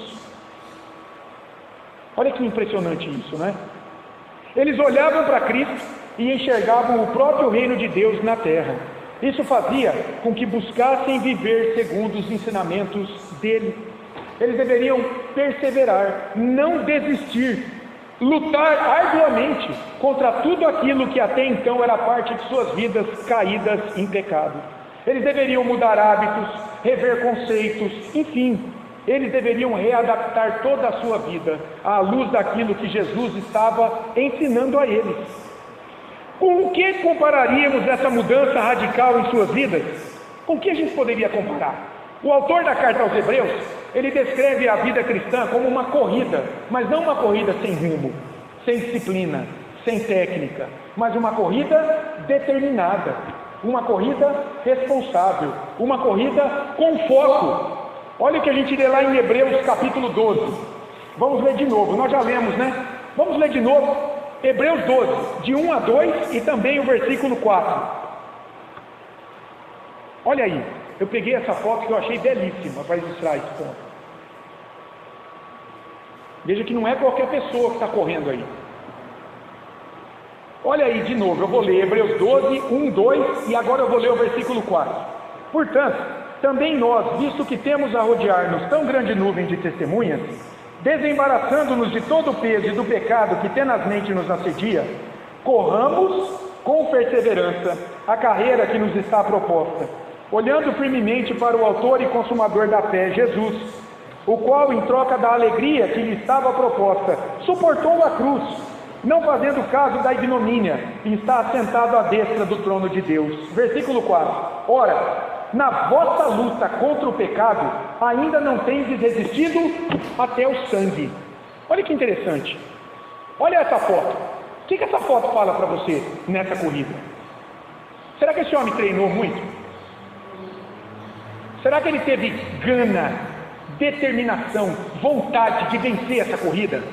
Olha que impressionante isso, né? Eles olhavam para Cristo e enxergavam o próprio reino de Deus na terra. Isso fazia com que buscassem viver segundo os ensinamentos dele. Eles deveriam perseverar, não desistir, lutar arduamente contra tudo aquilo que até então era parte de suas vidas caídas em pecado. Eles deveriam mudar hábitos, rever conceitos, enfim, eles deveriam readaptar toda a sua vida à luz daquilo que Jesus estava ensinando a eles. Com o que compararíamos essa mudança radical em suas vidas? Com o que a gente poderia comparar? O autor da carta aos Hebreus, ele descreve a vida cristã como uma corrida, mas não uma corrida sem rumo, sem disciplina, sem técnica, mas uma corrida determinada, uma corrida responsável, uma corrida com foco. Olha o que a gente lê lá em Hebreus capítulo 12. Vamos ler de novo, nós já lemos, né? Vamos ler de novo, Hebreus 12, de 1 a 2 e também o versículo 4. Olha aí, eu peguei essa foto que eu achei belíssima para ilustrar esse ponto. Veja que não é qualquer pessoa que está correndo aí. Olha aí de novo, eu vou ler Hebreus 12, 1, 2 e agora eu vou ler o versículo 4. Portanto, também nós, visto que temos a rodear-nos tão grande nuvem de testemunhas, desembaraçando-nos de todo o peso e do pecado que tenazmente nos assedia, corramos com perseverança a carreira que nos está proposta, olhando firmemente para o autor e consumador da fé, Jesus, o qual, em troca da alegria que lhe estava proposta, suportou a cruz, não fazendo caso da ignomínia, e está assentado à destra do trono de Deus. Versículo 4. Ora, na vossa luta contra o pecado, ainda não tendes resistido até o sangue. Olha que interessante. Olha essa foto. O que essa foto fala para você nessa corrida? Será que esse homem treinou muito? Será que ele teve gana, determinação, vontade de vencer essa corrida?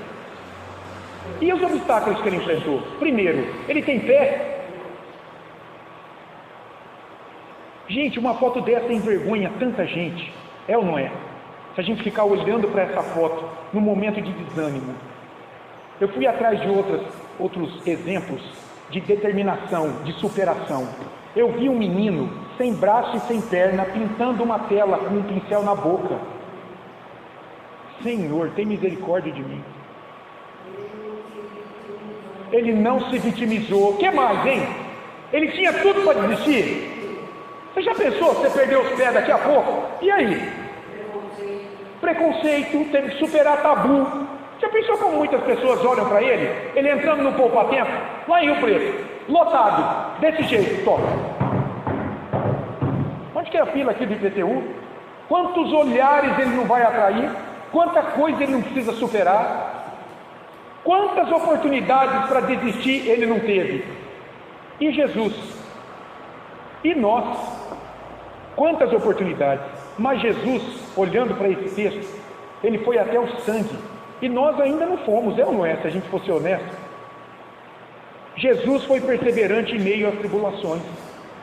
E os obstáculos que ele enfrentou? Primeiro, ele tem fé? Gente, uma foto dessa envergonha tanta gente, é ou não é? Se a gente ficar olhando para essa foto no momento de desânimo. Eu fui atrás de outros exemplos de determinação, de superação. Eu vi um menino sem braço e sem perna pintando uma tela com um pincel na boca. Senhor, tem misericórdia de mim. Ele não se vitimizou. O que mais, hein? Ele tinha tudo para desistir. Você já pensou você perdeu os pés daqui a pouco? E aí? Preconceito, teve que superar tabu. Já pensou como muitas pessoas olham para ele? Ele entrando no poupa-tempo, lá em Rio Preto, lotado, desse jeito, toca. Onde que é a fila aqui do IPTU? Quantos olhares ele não vai atrair? Quanta coisa ele não precisa superar? Quantas oportunidades para desistir ele não teve? E Jesus? E nós? Quantas oportunidades? Mas Jesus, olhando para esse texto, ele foi até o sangue. E nós ainda não fomos, é ou não é, se a gente fosse honesto? Jesus foi perseverante em meio às tribulações.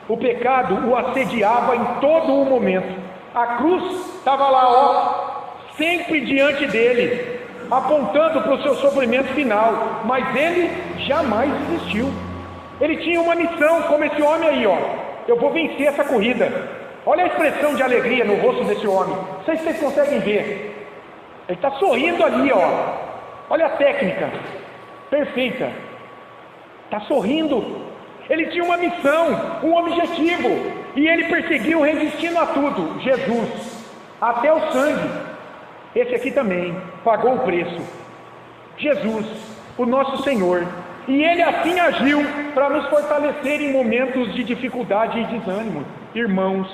O pecado o assediava em todo o momento. A cruz estava lá, ó, sempre diante dele, apontando para o seu sofrimento final. Mas ele jamais desistiu. Ele tinha uma missão, como esse homem aí, ó. Eu vou vencer essa corrida. Olha a expressão de alegria no rosto desse homem. Não sei se vocês conseguem ver. Ele está sorrindo ali, ó. Olha a técnica. Perfeita. Está sorrindo. Ele tinha uma missão, um objetivo. E ele perseguiu resistindo a tudo. Jesus. Até o sangue. Esse aqui também pagou o preço. Jesus, o nosso Senhor. E ele assim agiu para nos fortalecer em momentos de dificuldade e desânimo. Irmãos,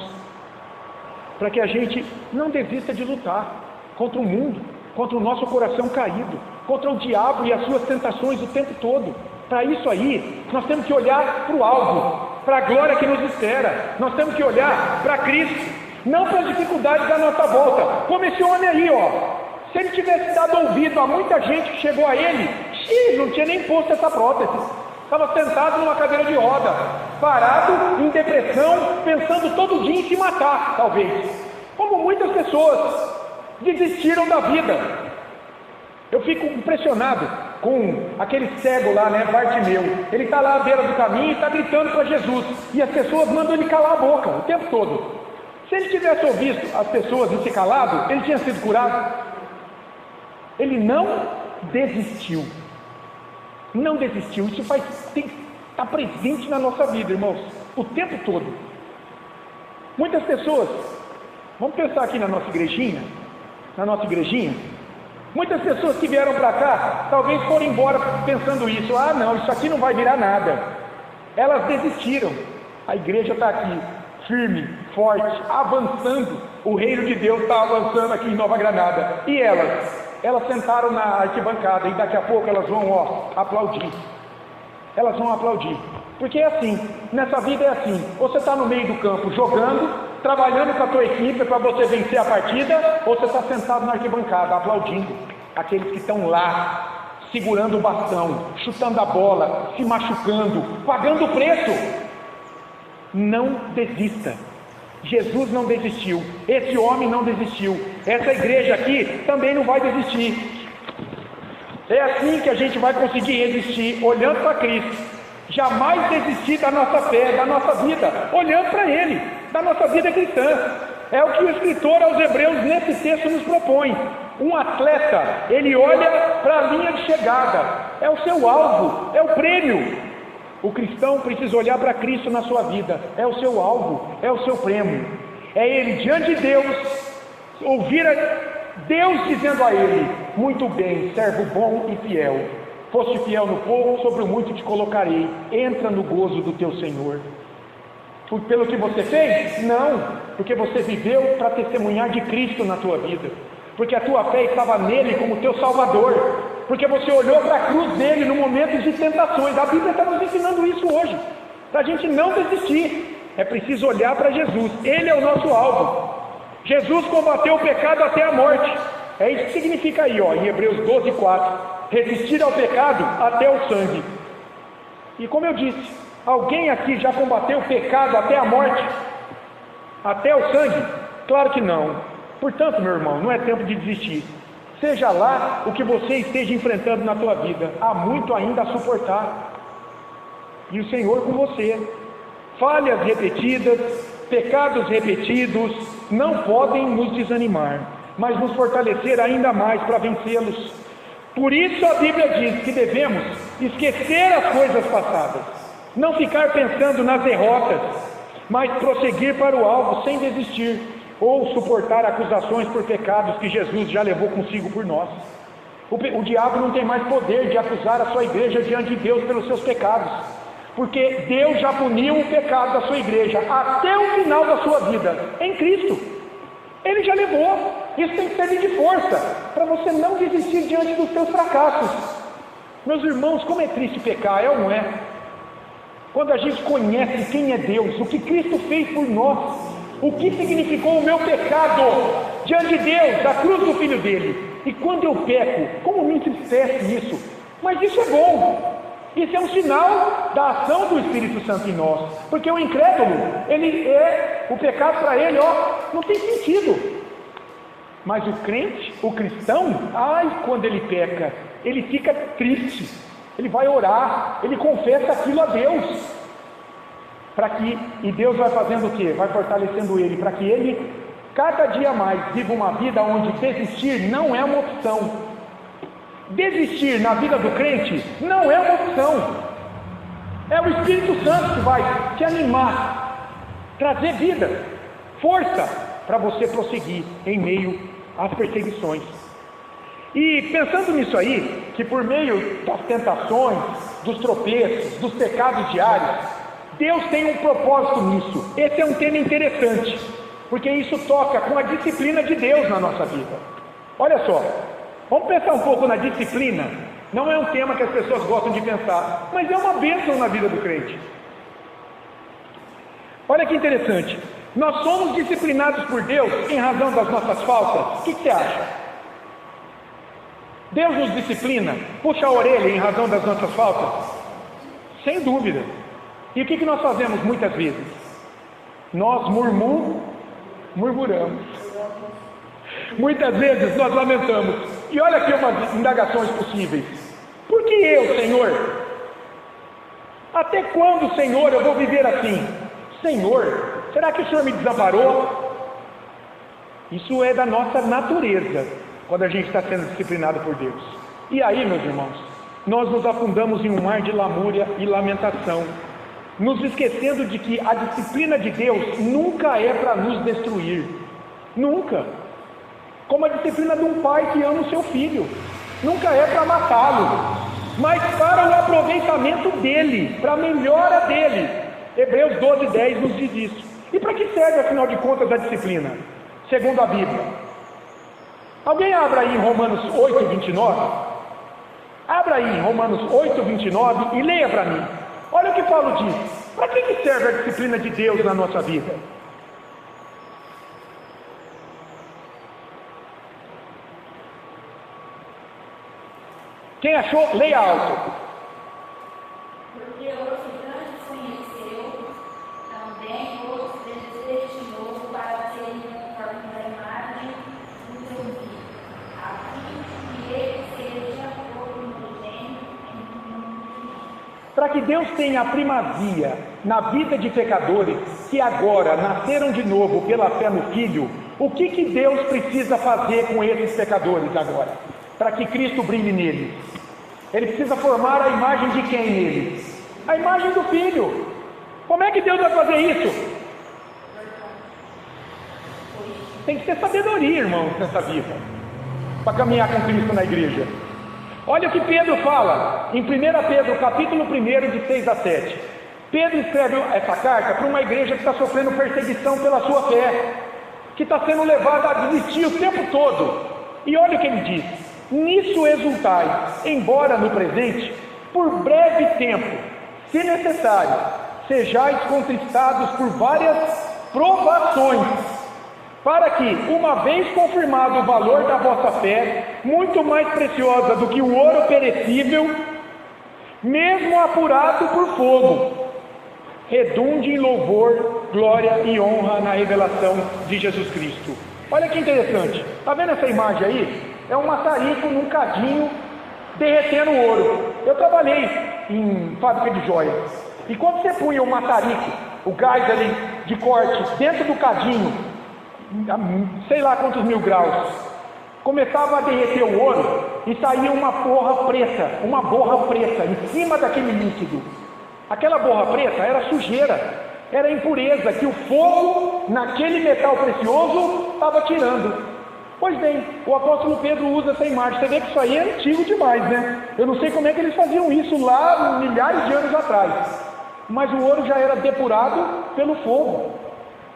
para que a gente não desista de lutar contra o mundo, contra o nosso coração caído, contra o diabo e as suas tentações o tempo todo. Para isso aí, nós temos que olhar para o alvo, para a glória que nos espera. Nós temos que olhar para Cristo, não para as dificuldades da nossa volta. Como esse homem aí, ó. Se ele tivesse dado ouvido a muita gente que chegou a ele, não tinha nem posto essa prótese. Estava sentado numa cadeira de roda, parado, em depressão, pensando todo dia em se matar, talvez. Como muitas pessoas desistiram da vida. Eu fico impressionado com aquele cego lá, né, Bartimeu. Ele está lá à beira do caminho e está gritando para Jesus. E as pessoas mandam ele calar a boca o tempo todo. Se ele tivesse ouvido as pessoas e se calado, ele tinha sido curado. Ele não desistiu. Não desistiu. Isso tem que estar presente na nossa vida, irmãos, o tempo todo. Muitas pessoas, vamos pensar aqui na nossa igrejinha, muitas pessoas que vieram para cá, talvez foram embora pensando isso. Ah, não, isso aqui não vai virar nada. Elas desistiram. A igreja está aqui, firme, forte, avançando. O reino de Deus está avançando aqui em Nova Granada. E elas sentaram na arquibancada e daqui a pouco elas vão, ó, aplaudir. Elas vão aplaudir. Porque é assim, nessa vida é assim. Você está no meio do campo jogando, trabalhando com a tua equipe para você vencer a partida, ou você está sentado na arquibancada aplaudindo aqueles que estão lá, segurando o bastão, chutando a bola, se machucando, pagando o preço. Não desista. Jesus não desistiu, esse homem não desistiu, essa igreja aqui também não vai desistir. É assim que a gente vai conseguir resistir, olhando para Cristo. Jamais desistir da nossa fé, da nossa vida, olhando para Ele, da nossa vida cristã. É o que o escritor aos Hebreus nesse texto nos propõe. Um atleta, ele olha para a linha de chegada, é o seu alvo, é o prêmio. O cristão precisa olhar para Cristo na sua vida, é o seu alvo, é o seu prêmio. É ele diante de Deus, ouvir Deus dizendo a ele: muito bem, servo bom e fiel, foste fiel no pouco, sobre o muito te colocarei, entra no gozo do teu Senhor. Pelo que você fez? Não, porque você viveu para testemunhar de Cristo na tua vida, porque a tua fé estava nele como teu Salvador, porque você olhou para a cruz dele no momento de tentações. A Bíblia está nos ensinando isso hoje, para a gente não desistir. É preciso olhar para Jesus, ele é o nosso alvo. Jesus combateu o pecado até a morte. É isso que significa aí, ó, em Hebreus 12:4, resistir ao pecado até o sangue. E como eu disse, alguém aqui já combateu o pecado até a morte? Até o sangue? Claro que não. Portanto, meu irmão, não é tempo de desistir. Seja lá o que você esteja enfrentando na tua vida, há muito ainda a suportar. E o Senhor com você. Falhas repetidas, pecados repetidos, não podem nos desanimar, mas nos fortalecer ainda mais para vencê-los. Por isso a Bíblia diz que devemos esquecer as coisas passadas, não ficar pensando nas derrotas, mas prosseguir para o alvo sem desistir, ou suportar acusações por pecados que Jesus já levou consigo por nós. O diabo não tem mais poder de acusar a sua igreja diante de Deus pelos seus pecados, porque Deus já puniu o pecado da sua igreja até o final da sua vida, em Cristo. Ele já levou. Isso tem que servir de força, para você não desistir diante dos seus fracassos. Meus irmãos, como é triste pecar, é ou não é? Quando a gente conhece quem é Deus, o que Cristo fez por nós, o que significou o meu pecado diante de Deus, da cruz do Filho dele. E quando eu peco, como me entristece isso? Mas isso é bom. Isso é um sinal da ação do Espírito Santo em nós, porque o incrédulo, o pecado para ele, não tem sentido. Mas o crente, o cristão, quando ele peca, ele fica triste, ele vai orar, ele confessa aquilo a Deus, e Deus vai fazendo o quê? Vai fortalecendo ele, para que ele, cada dia mais, viva uma vida onde desistir não é uma opção. Desistir na vida do crente não é uma opção. É o Espírito Santo que vai te animar, trazer vida, força para você prosseguir em meio às perseguições. E pensando nisso aí, que por meio das tentações, dos tropeços, dos pecados diários, Deus tem um propósito nisso. Esse é um tema interessante, porque isso toca com a disciplina de Deus na nossa vida. Olha só, vamos pensar um pouco na disciplina. Não é um tema que as pessoas gostam de pensar, mas é uma bênção na vida do crente. Olha que interessante. Nós somos disciplinados por Deus em razão das nossas faltas. O que você acha? Deus nos disciplina, puxa a orelha em razão das nossas faltas? Sem dúvida. E o que nós fazemos muitas vezes? Nós murmuramos. Muitas vezes nós lamentamos. E olha aqui umas indagações possíveis. Por que eu, Senhor? Até quando, Senhor, eu vou viver assim? Senhor, será que o Senhor me desamparou? Isso é da nossa natureza, quando a gente está sendo disciplinado por Deus. E aí, meus irmãos, nós nos afundamos em um mar de lamúria e lamentação, nos esquecendo de que a disciplina de Deus nunca é para nos destruir. Nunca. Como a disciplina de um pai que ama o seu filho. Nunca é para matá-lo, mas para o aproveitamento dele, para a melhora dele. Hebreus 12:10 nos diz isso. E para que serve, afinal de contas, a disciplina? Segundo a Bíblia. Alguém abra aí em Romanos 8:29? Abra aí em Romanos 8:29 e leia para mim. Olha o que Paulo diz. Para que serve a disciplina de Deus na nossa vida? Quem achou, leia alto. Porque outro grande conheceu, também outro predestinou para serem conforme a imagem do seu filho, a fim que ele seja como para que Deus tenha a primazia na vida de pecadores que agora nasceram de novo pela fé no Filho, o que Deus precisa fazer com esses pecadores agora? Para que Cristo brilhe neles. Ele precisa formar a imagem de quem neles? A imagem do Filho. Como é que Deus vai fazer isso? Tem que ter sabedoria, irmãos, nessa vida, para caminhar com Cristo na igreja. Olha o que Pedro fala em 1 Pedro, capítulo 1, de 6 a 7. Pedro escreve essa carta para uma igreja que está sofrendo perseguição pela sua fé, que está sendo levada a desistir o tempo todo. E olha o que ele diz: nisso exultai, embora no presente, por breve tempo, se necessário, sejais contristados por várias provações, para que, uma vez confirmado o valor da vossa fé, muito mais preciosa do que o ouro perecível, mesmo apurado por fogo, redunde em louvor, glória e honra na revelação de Jesus Cristo. Olha que interessante, está vendo essa imagem aí? É um maçarico num cadinho derretendo ouro. Eu trabalhei em fábrica de joias, e quando você punha o maçarico, o gás ali de corte, dentro do cadinho, sei lá quantos mil graus, começava a derreter o ouro e saía uma borra preta em cima daquele líquido. Aquela borra preta era sujeira, era impureza que o fogo naquele metal precioso estava tirando. Pois bem, o apóstolo Pedro usa essa imagem. Você vê que isso aí é antigo demais, né? Eu não sei como é que eles faziam isso lá milhares de anos atrás, mas o ouro já era depurado pelo fogo.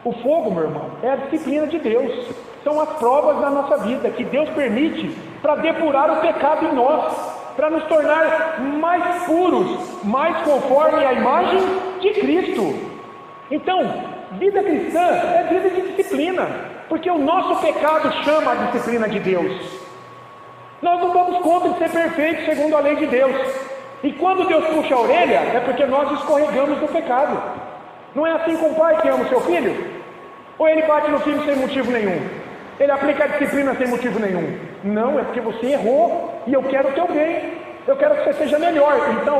O fogo, meu irmão, é a disciplina de Deus. São as provas da nossa vida que Deus permite para depurar o pecado em nós, para nos tornar mais puros, mais conforme a imagem de Cristo. Então, vida cristã é vida de disciplina, porque o nosso pecado chama a disciplina de Deus. Nós não damos conta de ser perfeitos segundo a lei de Deus, e quando Deus puxa a orelha, é porque nós escorregamos no pecado. Não é assim com o pai que ama o seu filho? Ou ele bate no filho sem motivo nenhum? Ele aplica a disciplina sem motivo nenhum? Não, é porque você errou e eu quero o teu bem, eu quero que você seja melhor. Então,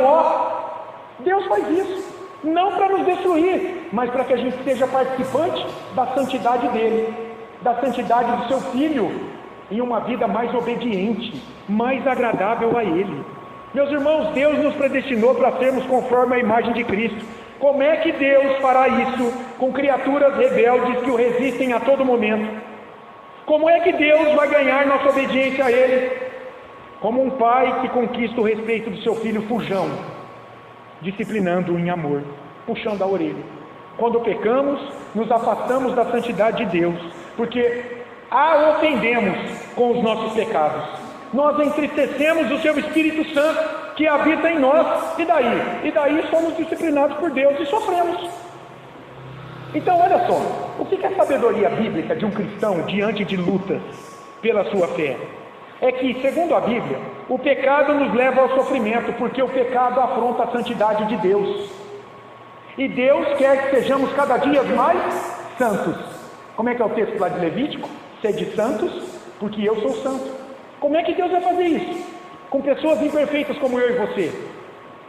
Deus faz isso, não para nos destruir, mas para que a gente seja participante da santidade dele, da santidade do seu filho, em uma vida mais obediente, mais agradável a ele. Meus irmãos, Deus nos predestinou para sermos conforme a imagem de Cristo. Como é que Deus fará isso com criaturas rebeldes que o resistem a todo momento? Como é que Deus vai ganhar nossa obediência a Ele? Como um pai que conquista o respeito do seu filho fujão, disciplinando-o em amor, puxando a orelha. Quando pecamos, nos afastamos da santidade de Deus, porque a ofendemos com os nossos pecados. Nós entristecemos o seu Espírito Santo que habita em nós, e daí? E daí somos disciplinados por Deus e sofremos. Então olha só, o que é a sabedoria bíblica de um cristão diante de lutas pela sua fé? É que, segundo a Bíblia, o pecado nos leva ao sofrimento, porque o pecado afronta a santidade de Deus, e Deus quer que sejamos cada dia mais santos. Como é que é o texto lá de Levítico? Sede santos, porque eu sou santo. Como é que Deus vai fazer isso? Com pessoas imperfeitas como eu e você?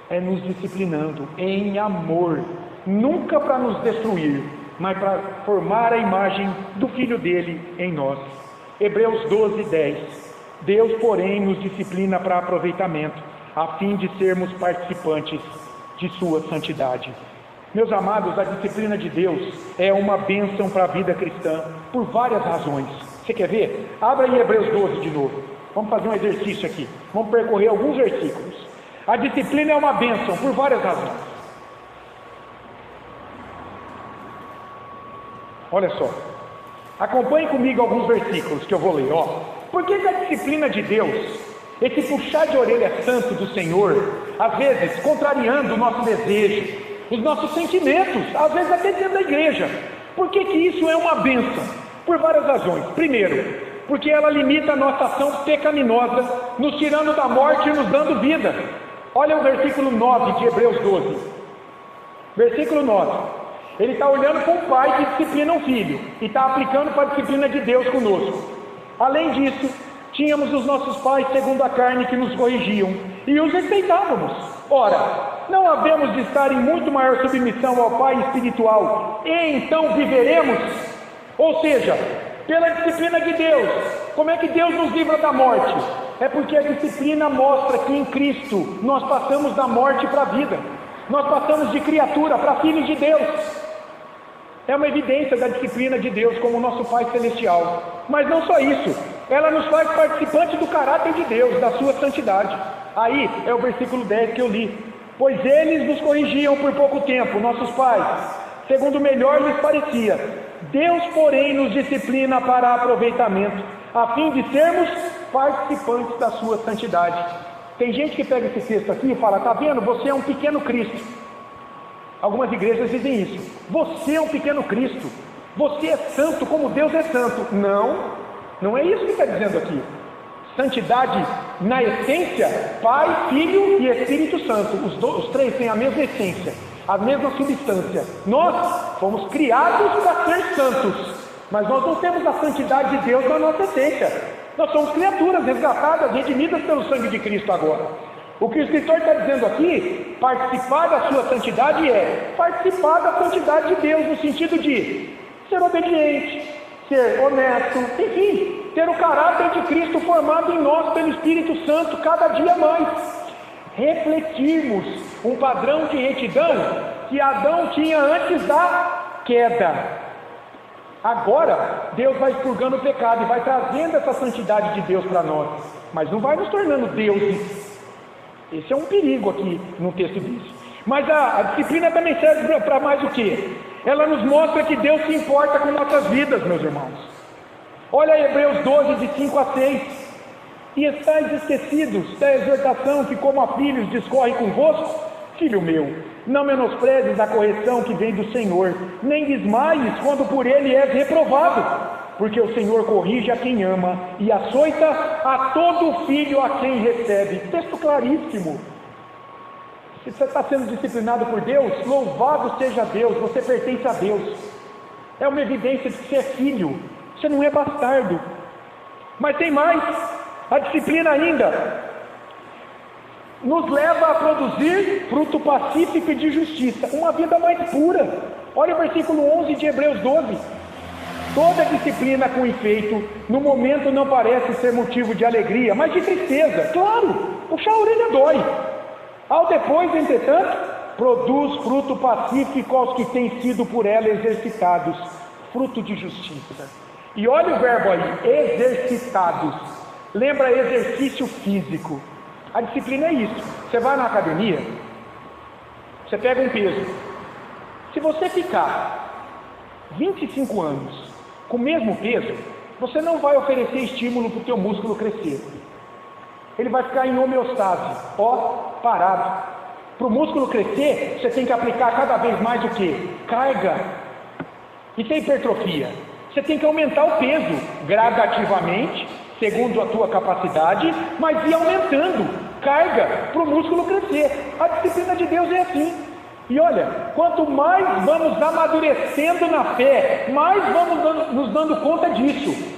É nos disciplinando em amor, nunca para nos destruir, mas para formar a imagem do Filho dele em nós. Hebreus 12:10. Deus, porém, nos disciplina para aproveitamento, a fim de sermos participantes de sua santidade. Meus amados, a disciplina de Deus é uma bênção para a vida cristã, por várias razões. Você quer ver? Abra em Hebreus 12 de novo. Vamos fazer um exercício aqui. Vamos percorrer alguns versículos. A disciplina é uma bênção por várias razões. Olha só. Acompanhe comigo alguns versículos que eu vou ler. Por que a disciplina de Deus, esse puxar de orelha santo do Senhor, às vezes contrariando o nosso desejo, os nossos sentimentos, às vezes até dentro da igreja, por que isso é uma bênção? Por várias razões. Primeiro, porque ela limita a nossa ação pecaminosa, nos tirando da morte e nos dando vida. Olha o versículo 9 de Hebreus 12. Versículo 9. Ele está olhando para um pai que disciplina um filho, e está aplicando para a disciplina de Deus conosco. Além disso, tínhamos os nossos pais segundo a carne que nos corrigiam, e os respeitávamos. Ora, não havemos de estar em muito maior submissão ao Pai espiritual, e então viveremos? Ou seja, pela disciplina de Deus. Como é que Deus nos livra da morte? É porque a disciplina mostra que em Cristo nós passamos da morte para a vida. Nós passamos de criatura para filhos de Deus. É uma evidência da disciplina de Deus como nosso Pai Celestial. Mas não só isso, ela nos faz participantes do caráter de Deus, da sua santidade. Aí é o versículo 10 que eu li. Pois eles nos corrigiam por pouco tempo, nossos pais, segundo melhor lhes parecia. Deus, porém, nos disciplina para aproveitamento, a fim de sermos participantes da sua santidade. Tem gente que pega esse texto aqui e fala, tá vendo, você é um pequeno Cristo. Algumas igrejas dizem isso. Você é um pequeno Cristo. Você é santo como Deus é santo. Não é isso que está dizendo aqui. Santidade na essência, Pai, Filho e Espírito Santo. Os três têm a mesma essência, a mesma substância. Nós fomos criados para ser santos, mas nós não temos a santidade de Deus na nossa essência. Nós somos criaturas resgatadas, redimidas pelo sangue de Cristo agora. O que o escritor está dizendo aqui, participar da sua santidade é participar da santidade de Deus, no sentido de ser obediente, ser honesto, enfim, ter o caráter de Cristo formado em nós pelo Espírito Santo cada dia mais. Refletirmos um padrão de retidão que Adão tinha antes da queda. Agora, Deus vai expurgando o pecado e vai trazendo essa santidade de Deus para nós, mas não vai nos tornando deuses. Esse é um perigo aqui no texto disso. Mas a disciplina também serve para mais o quê? Ela nos mostra que Deus se importa com nossas vidas, meus irmãos. Olha Hebreus 12, de 5 a 6. E estáis esquecidos da exortação que como a filhos discorre convosco? Filho meu, não menosprezes a correção que vem do Senhor, nem desmaies quando por ele és reprovado, porque o Senhor corrige a quem ama e açoita a todo filho a quem recebe. Texto claríssimo. Se você está sendo disciplinado por Deus, louvado seja Deus, você pertence a Deus. É uma evidência de que você é filho, você não é bastardo. Mas tem mais, a disciplina ainda nos leva a produzir fruto pacífico e de justiça, uma vida mais pura. Olha o versículo 11 de Hebreus 12. Toda disciplina com efeito, no momento não parece ser motivo de alegria, mas de tristeza. Claro, puxar a orelha dói. Ao depois, entretanto, produz fruto pacífico aos que têm sido por ela exercitados, fruto de justiça. E olha o verbo aí, exercitados. Lembra exercício físico. A disciplina é isso. Você vai na academia, você pega um peso. Se você ficar 25 anos com o mesmo peso, você não vai oferecer estímulo para o teu músculo crescer. Ele vai ficar em homeostase, parado. Para o músculo crescer, você tem que aplicar cada vez mais o quê? Carga. Isso é hipertrofia. Você tem que aumentar o peso gradativamente, segundo a tua capacidade, mas ir aumentando carga para o músculo crescer. A disciplina de Deus é assim. E olha, quanto mais vamos amadurecendo na fé, mais vamos nos dando conta disso.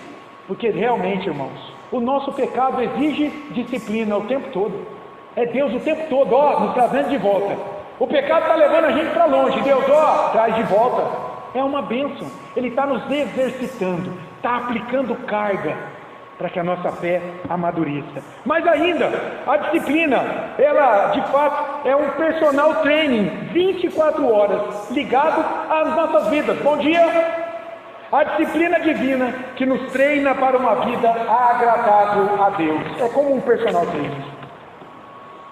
Porque realmente, irmãos, o nosso pecado exige disciplina o tempo todo. É Deus o tempo todo, nos trazendo de volta. O pecado está levando a gente para longe. Deus, traz de volta. É uma bênção. Ele está nos exercitando, está aplicando carga para que a nossa fé amadureça. Mas ainda, a disciplina, ela de fato é um personal training, 24 horas, ligado às nossas vidas. Bom dia! A disciplina divina que nos treina para uma vida agradável a Deus. É como um personal training.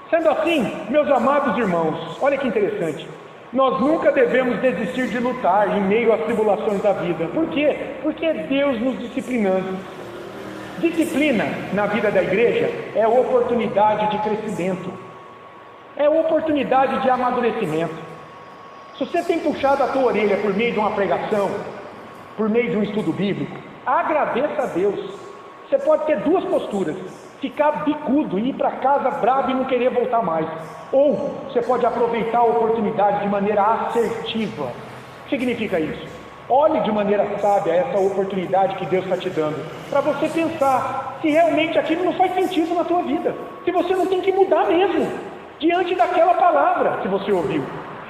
Sendo assim, meus amados irmãos, olha que interessante. Nós nunca devemos desistir de lutar em meio às tribulações da vida. Por quê? Porque é Deus nos disciplinando. Disciplina na vida da igreja é oportunidade de crescimento, é oportunidade de amadurecimento. Se você tem puxado a tua orelha por meio de uma pregação, por meio de um estudo bíblico, agradeça a Deus. Você pode ter duas posturas: ficar bicudo e ir para casa bravo e não querer voltar mais, ou você pode aproveitar a oportunidade de maneira assertiva. O que significa isso? Olhe de maneira sábia essa oportunidade que Deus está te dando, para você pensar se realmente aquilo não faz sentido na tua vida, se você não tem que mudar mesmo. diante daquela palavra que você ouviu.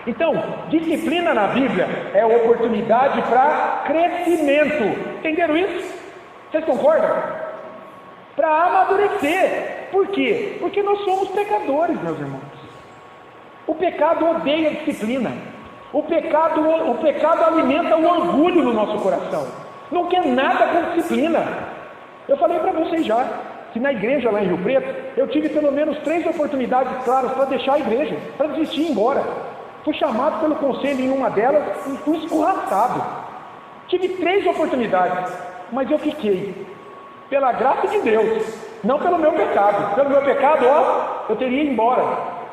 Então, disciplina na Bíblia é oportunidade para crescimento. Entenderam isso? Vocês concordam? Para amadurecer. Por quê? Porque nós somos pecadores, meus irmãos. O pecado odeia a disciplina. O pecado alimenta o orgulho no nosso coração. Não quer nada com disciplina. Eu falei para vocês já que na igreja lá em Rio Preto, eu tive pelo menos 3 oportunidades claras para deixar a igreja, para desistir e ir embora. Fui chamado pelo conselho em uma delas e fui escorraçado. Tive 3 oportunidades, mas eu fiquei. Pela graça de Deus, não pelo meu pecado. Pelo meu pecado, eu teria ido embora.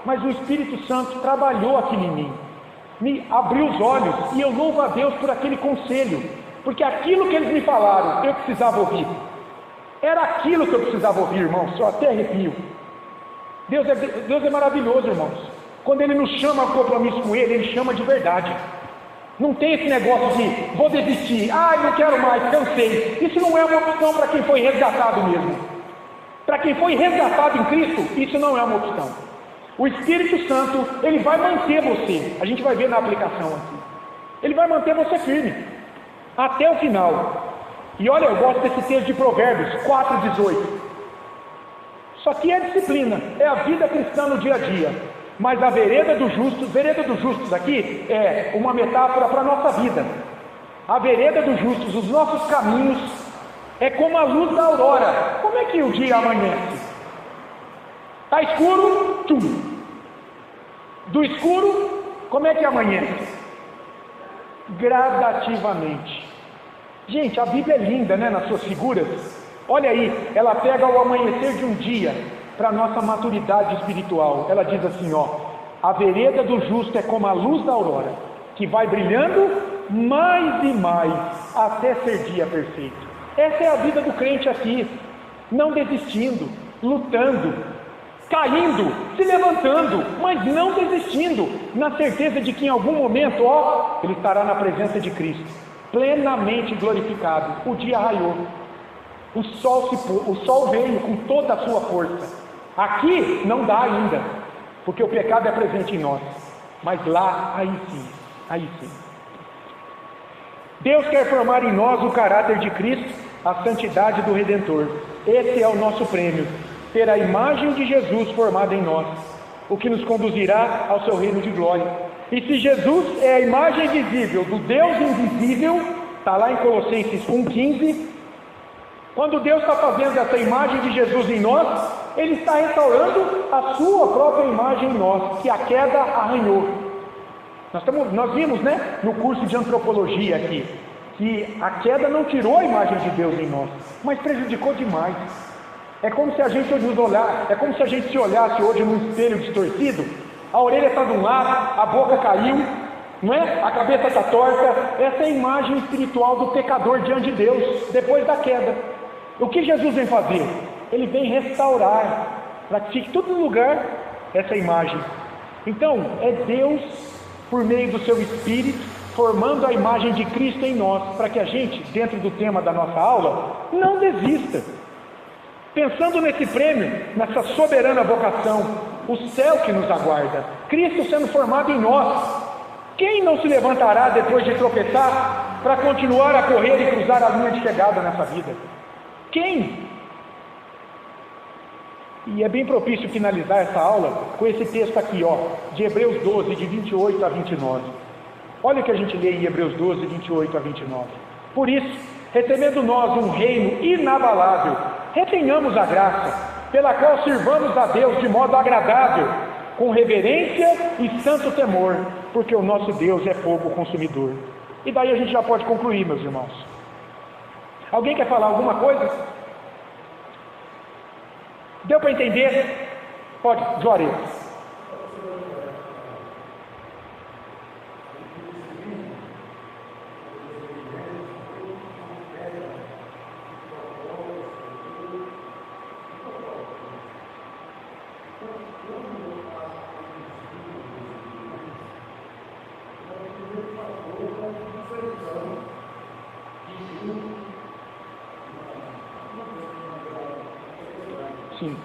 Mas o Espírito Santo trabalhou aquilo em mim, me abriu os olhos, e eu louvo a Deus por aquele conselho, porque aquilo que eles me falaram, eu precisava ouvir. Era aquilo que eu precisava ouvir, irmãos. Eu até arrepio. Deus é maravilhoso, irmãos. Quando Ele nos chama a compromisso com Ele, Ele chama de verdade. Não tem esse negócio de vou desistir, não quero mais, cansei. Isso não é uma opção para quem foi resgatado mesmo. Para quem foi resgatado em Cristo, isso não é uma opção. O Espírito Santo, Ele vai manter você. A gente vai ver na aplicação aqui. Ele vai manter você firme até o final. E olha, eu gosto desse texto de Provérbios 4,18. Isso aqui é disciplina, é a vida cristã no dia a dia. Mas a vereda dos justos aqui é uma metáfora para a nossa vida. A vereda dos justos, os nossos caminhos, é como a luz da aurora. Como é que o dia amanhece? Está escuro, do escuro, como é que amanhece? Gradativamente. Gente, a Bíblia é linda, né, nas suas figuras. Olha aí, ela pega o amanhecer de um dia para a nossa maturidade espiritual. Ela diz assim, a vereda do justo é como a luz da aurora, que vai brilhando mais e mais até ser dia perfeito. Essa é a vida do crente aqui, não desistindo, lutando, caindo, se levantando, mas não desistindo, na certeza de que em algum momento, ele estará na presença de Cristo, plenamente glorificado. O dia raiou, o sol veio com toda a sua força. Aqui não dá ainda, porque o pecado é presente em nós, mas lá, aí sim. Deus quer formar em nós o caráter de Cristo, a santidade do Redentor. Esse é o nosso prêmio, ter a imagem de Jesus formada em nós, o que nos conduzirá ao seu reino de glória. E se Jesus é a imagem visível do Deus invisível, está lá em Colossenses 1,15, quando Deus está fazendo essa imagem de Jesus em nós, Ele está restaurando a sua própria imagem em nós, que a queda arranhou. Nós vimos, no curso de antropologia aqui, que a queda não tirou a imagem de Deus em nós, mas prejudicou demais. É como se a gente se olhasse hoje num espelho distorcido, a orelha está de um lado, a boca caiu, não é? A cabeça está torta. Essa é a imagem espiritual do pecador diante de Deus, depois da queda. O que Jesus vem fazer? Ele vem restaurar, para que fique tudo no lugar, essa imagem. Então, é Deus, por meio do seu Espírito, formando a imagem de Cristo em nós, para que a gente, dentro do tema da nossa aula, não desista. Pensando nesse prêmio, nessa soberana vocação, o céu que nos aguarda, Cristo sendo formado em nós, quem não se levantará depois de tropeçar, para continuar a correr e cruzar a linha de chegada nessa vida? Quem? E é bem propício finalizar essa aula com esse texto aqui, de Hebreus 12, de 28 a 29. Olha o que a gente lê em Hebreus 12, 28 a 29. Por isso, recebendo nós um reino inabalável, retenhamos a graça, pela qual sirvamos a Deus de modo agradável, com reverência e santo temor, porque o nosso Deus é fogo consumidor. E daí a gente já pode concluir, meus irmãos. Alguém quer falar alguma coisa? Deu para entender? Pode, Juarez. Sim.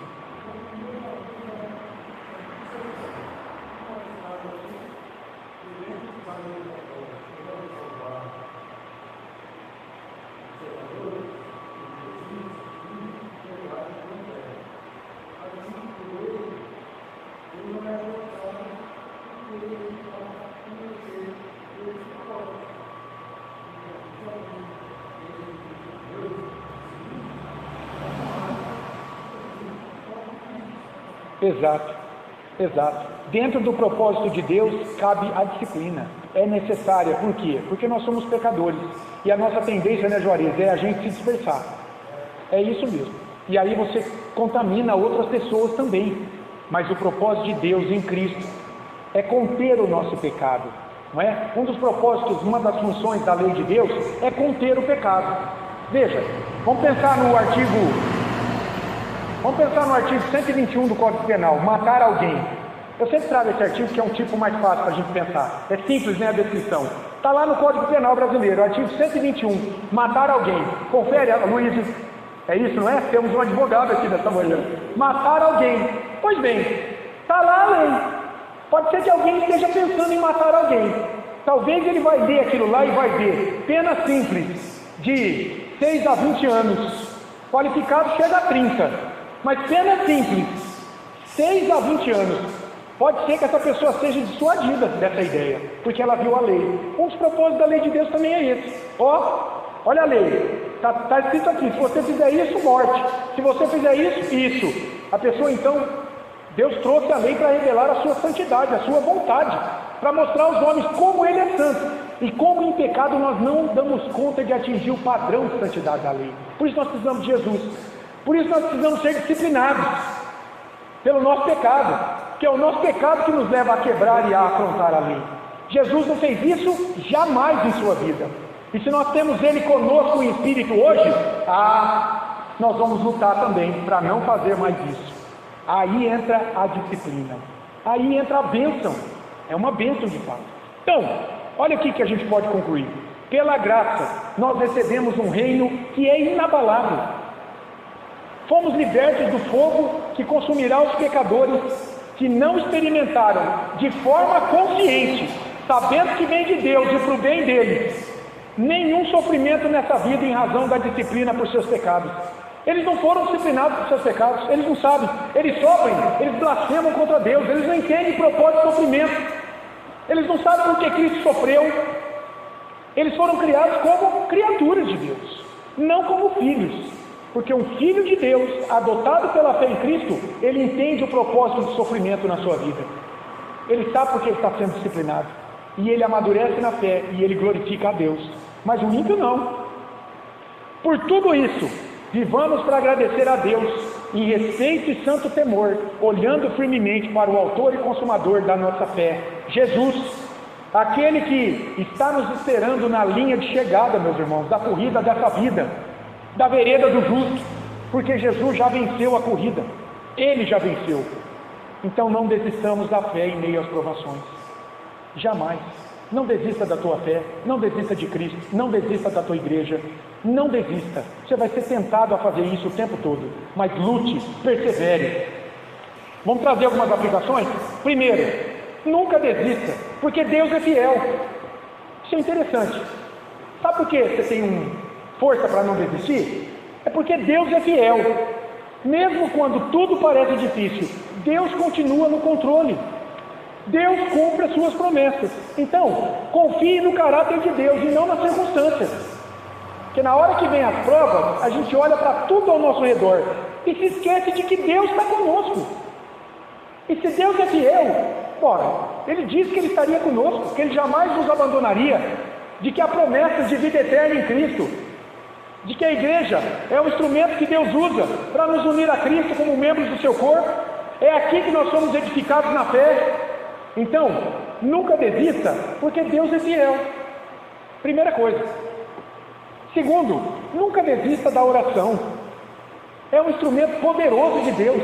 Exato, exato. Dentro do propósito de Deus cabe a disciplina. É necessária. Por quê? Porque nós somos pecadores. E a nossa tendência, né, Juarez, é a gente se dispersar. É isso mesmo. E aí você contamina outras pessoas também. Mas o propósito de Deus em Cristo é conter o nosso pecado. Não é? Um dos propósitos, uma das funções da lei de Deus é conter o pecado. Veja, vamos pensar no artigo 121 do Código Penal, matar alguém. Eu sempre trago esse artigo que é um tipo mais fácil para a gente pensar. É simples, né, a descrição. Está lá no Código Penal brasileiro, artigo 121, matar alguém. Confere, Luiz, é isso, não é? Temos um advogado aqui dessa manhã. Matar alguém. Pois bem, está lá a lei. Pode ser que alguém esteja pensando em matar alguém. Talvez ele vai ler aquilo lá e vai ver pena simples de 6 a 20 anos. Qualificado chega a 30. Mas pena simples, 6 a 20 anos. Pode ser que essa pessoa seja dissuadida dessa ideia, porque ela viu a lei. Um dos propósitos da lei de Deus também é esse. Olha a lei. Está escrito aqui, se você fizer isso, morte. Se você fizer isso, isso. A pessoa então, Deus trouxe a lei para revelar a sua santidade, a sua vontade, para mostrar aos homens como Ele é santo, e como em pecado nós não damos conta de atingir o padrão de santidade da lei. Por isso nós precisamos de Jesus, por isso nós precisamos ser disciplinados pelo nosso pecado, que é o nosso pecado que nos leva a quebrar e a afrontar a lei. Jesus não fez isso jamais em sua vida, e se nós temos Ele conosco em espírito hoje, nós vamos lutar também para não fazer mais isso. Aí entra a disciplina, aí entra a bênção, é uma bênção de fato. Então, olha o que a gente pode concluir. Pela graça, nós recebemos um reino que é inabalável. Fomos libertos do fogo que consumirá os pecadores que não experimentaram de forma consciente, sabendo que vem de Deus e para o bem deles, nenhum sofrimento nessa vida em razão da disciplina por seus pecados. Eles não foram disciplinados por seus pecados, eles não sabem, eles sofrem, eles blasfemam contra Deus, eles não entendem o propósito do sofrimento, eles não sabem por que Cristo sofreu. Eles foram criados como criaturas de Deus, não como filhos, porque um filho de Deus, adotado pela fé em Cristo, ele entende o propósito do sofrimento na sua vida, ele sabe por que ele está sendo disciplinado, e ele amadurece na fé, e ele glorifica a Deus. Mas o ímpio não. Por tudo isso, vivamos para agradecer a Deus, em respeito e santo temor, olhando firmemente para o autor e consumador da nossa fé, Jesus, aquele que está nos esperando na linha de chegada, meus irmãos, da corrida dessa vida, da vereda do justo, porque Jesus já venceu a corrida, Ele já venceu. Então não desistamos da fé em meio às provações, jamais. Não desista da tua fé, não desista de Cristo, não desista da tua igreja, não desista. Você vai ser tentado a fazer isso o tempo todo, mas lute, persevere. Vamos trazer algumas aplicações? Primeiro, nunca desista, porque Deus é fiel. Isso é interessante. Sabe por que você tem força para não desistir? É porque Deus é fiel. Mesmo quando tudo parece difícil, Deus continua no controle. Deus cumpre as suas promessas. Então, confie no caráter de Deus e não nas circunstâncias. Porque na hora que vem as provas, a gente olha para tudo ao nosso redor e se esquece de que Deus está conosco. E se Deus é fiel, Ele disse que Ele estaria conosco, que Ele jamais nos abandonaria, de que há promessas de vida eterna em Cristo, de que a igreja é o instrumento que Deus usa para nos unir a Cristo como membros do seu corpo. É aqui que nós somos edificados na fé. Então, nunca desista, porque Deus é fiel. Primeira coisa. Segundo, nunca desista da oração. É um instrumento poderoso de Deus.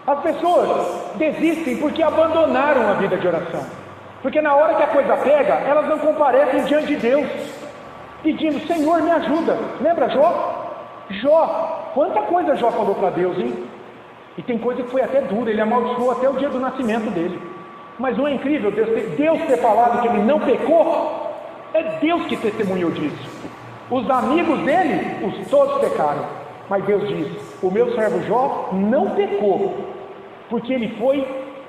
As pessoas desistem porque abandonaram a vida de oração. Porque na hora que a coisa pega, elas não comparecem diante de Deus, pedindo: Senhor, me ajuda. Lembra Jó? Jó, quanta coisa Jó falou para Deus, hein? E tem coisa que foi até dura, ele amaldiçoou até o dia do nascimento dele. Mas não é incrível Deus ter falado que ele não pecou? É Deus que testemunhou disso. Os amigos dele, todos pecaram. Mas Deus diz: o meu servo Jó não pecou, porque ele foi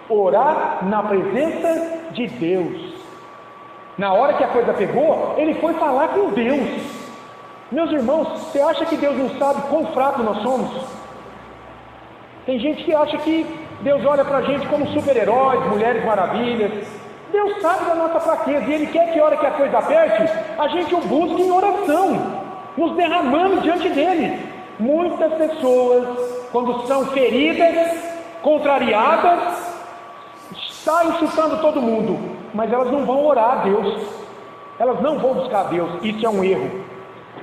orar na presença de Deus. Na hora que a coisa pegou, ele foi falar com Deus. Meus irmãos, você acha que Deus não sabe quão fraco nós somos? Tem gente que acha que Deus olha para a gente como super-heróis, mulheres maravilhas. Deus sabe da nossa fraqueza, e Ele quer que a hora que a coisa aperte, a gente o busque em oração, nos derramando diante dEle. Muitas pessoas, quando são feridas, contrariadas, saem chutando todo mundo, mas elas não vão orar a Deus, elas não vão buscar a Deus. Isso é um erro.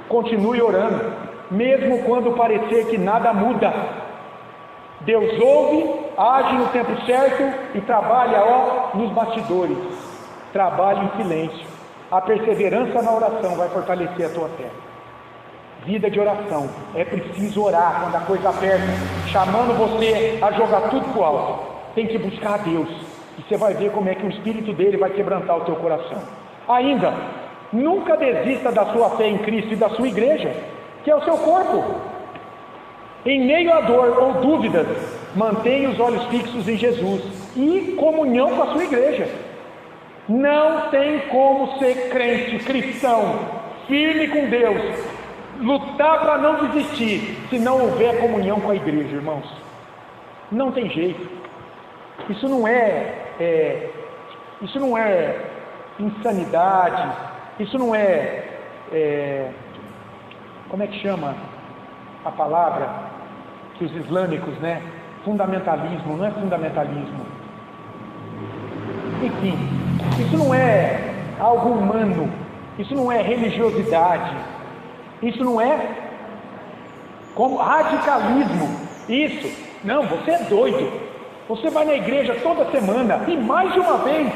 Continue orando, mesmo quando parecer que nada muda. Deus ouve, age no tempo certo e trabalha nos bastidores. Trabalhe em silêncio. A perseverança na oração vai fortalecer a tua fé. Vida de oração. É preciso orar quando a coisa aperta, chamando você a jogar tudo pro alto. Tem que buscar a Deus, e você vai ver como é que o Espírito dele vai quebrantar o teu coração. Ainda, nunca desista da sua fé em Cristo e da sua igreja, que é o seu corpo. Em meio à dor ou dúvidas, mantenha os olhos fixos em Jesus e comunhão com a sua igreja. Não tem como ser crente, cristão, firme com Deus, lutar para não desistir, se não houver comunhão com a igreja, irmãos. Não tem jeito. Isso não é insanidade, isso não é como é que chama a palavra que os islâmicos, fundamentalismo, não é fundamentalismo. Enfim, isso não é algo humano, isso não é religiosidade, isso não é como radicalismo. Isso, não, você é doido. Você vai na igreja toda semana e mais de uma vez,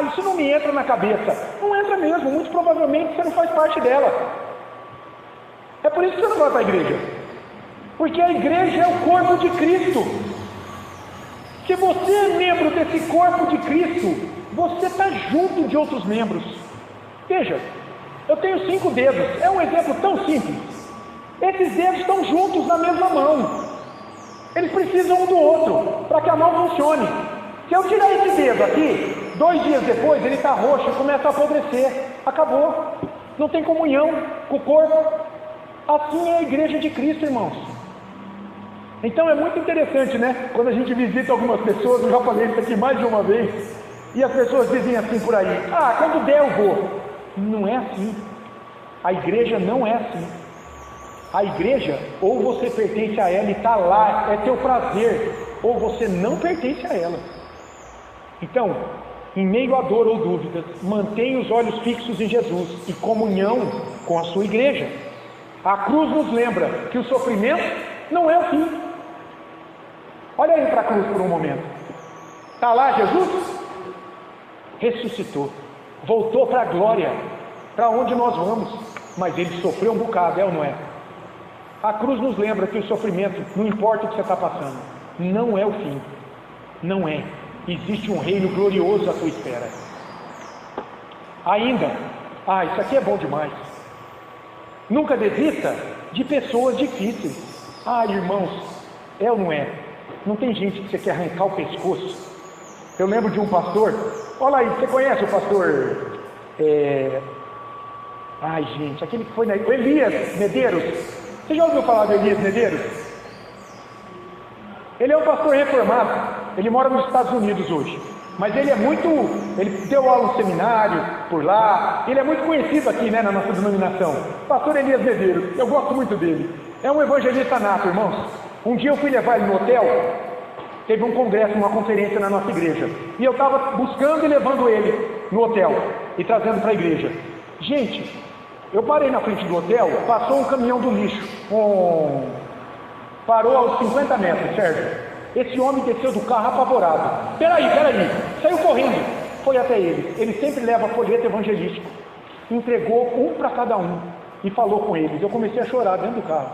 isso não me entra na cabeça. Não entra mesmo, muito provavelmente você não faz parte dela. É por isso que você não vai para a igreja, porque a igreja é o corpo de Cristo. Se você é membro desse corpo de Cristo, você está junto de outros membros. Veja, eu tenho 5 dedos, é um exemplo tão simples. Esses dedos estão juntos na mesma mão. Eles precisam um do outro para que a mão funcione. Se eu tirar esse dedo aqui, 2 dias depois ele está roxo e começa a apodrecer. Acabou. Não tem comunhão com o corpo. Assim é a igreja de Cristo, irmãos. Então é muito interessante, quando a gente visita algumas pessoas, eu já falei isso aqui mais de uma vez, e as pessoas dizem assim por aí: quando der eu vou. Não é assim. A igreja não é assim. A igreja, ou você pertence a ela e está lá, é teu prazer, ou você não pertence a ela. Então, em meio à dor ou dúvidas, mantenha os olhos fixos em Jesus e comunhão com a sua igreja. A cruz nos lembra que o sofrimento não é o fim. Olha aí para a cruz por um momento. Está lá Jesus? Ressuscitou, voltou para a glória, para onde nós vamos, mas ele sofreu um bocado, é ou não é? A cruz nos lembra que o sofrimento, não importa o que você está passando, não é o fim. Não é. Existe um reino glorioso à tua espera. Ainda, isso aqui é bom demais. Nunca desista de pessoas difíceis. Irmãos, é ou não é? Não tem gente que você quer arrancar o pescoço. Eu lembro de um pastor, olha aí, você conhece o pastor? Aquele que foi o Elias Medeiros. Você já ouviu falar de Elias Medeiros? Ele é um pastor reformado, ele mora nos Estados Unidos hoje, mas ele deu aula no seminário por lá, ele é muito conhecido aqui, na nossa denominação. Pastor Elias Medeiros, eu gosto muito dele, é um evangelista nato, irmãos. Um dia eu fui levar ele no hotel, teve um congresso, uma conferência na nossa igreja, e eu estava buscando e levando ele no hotel, e trazendo para a igreja. Gente, eu parei na frente do hotel, passou um caminhão do lixo, parou aos 50 metros, certo? Esse homem desceu do carro apavorado. Peraí, saiu correndo, foi até ele sempre leva folheto evangelístico, entregou um para cada um, e falou com eles. Eu comecei a chorar dentro do carro,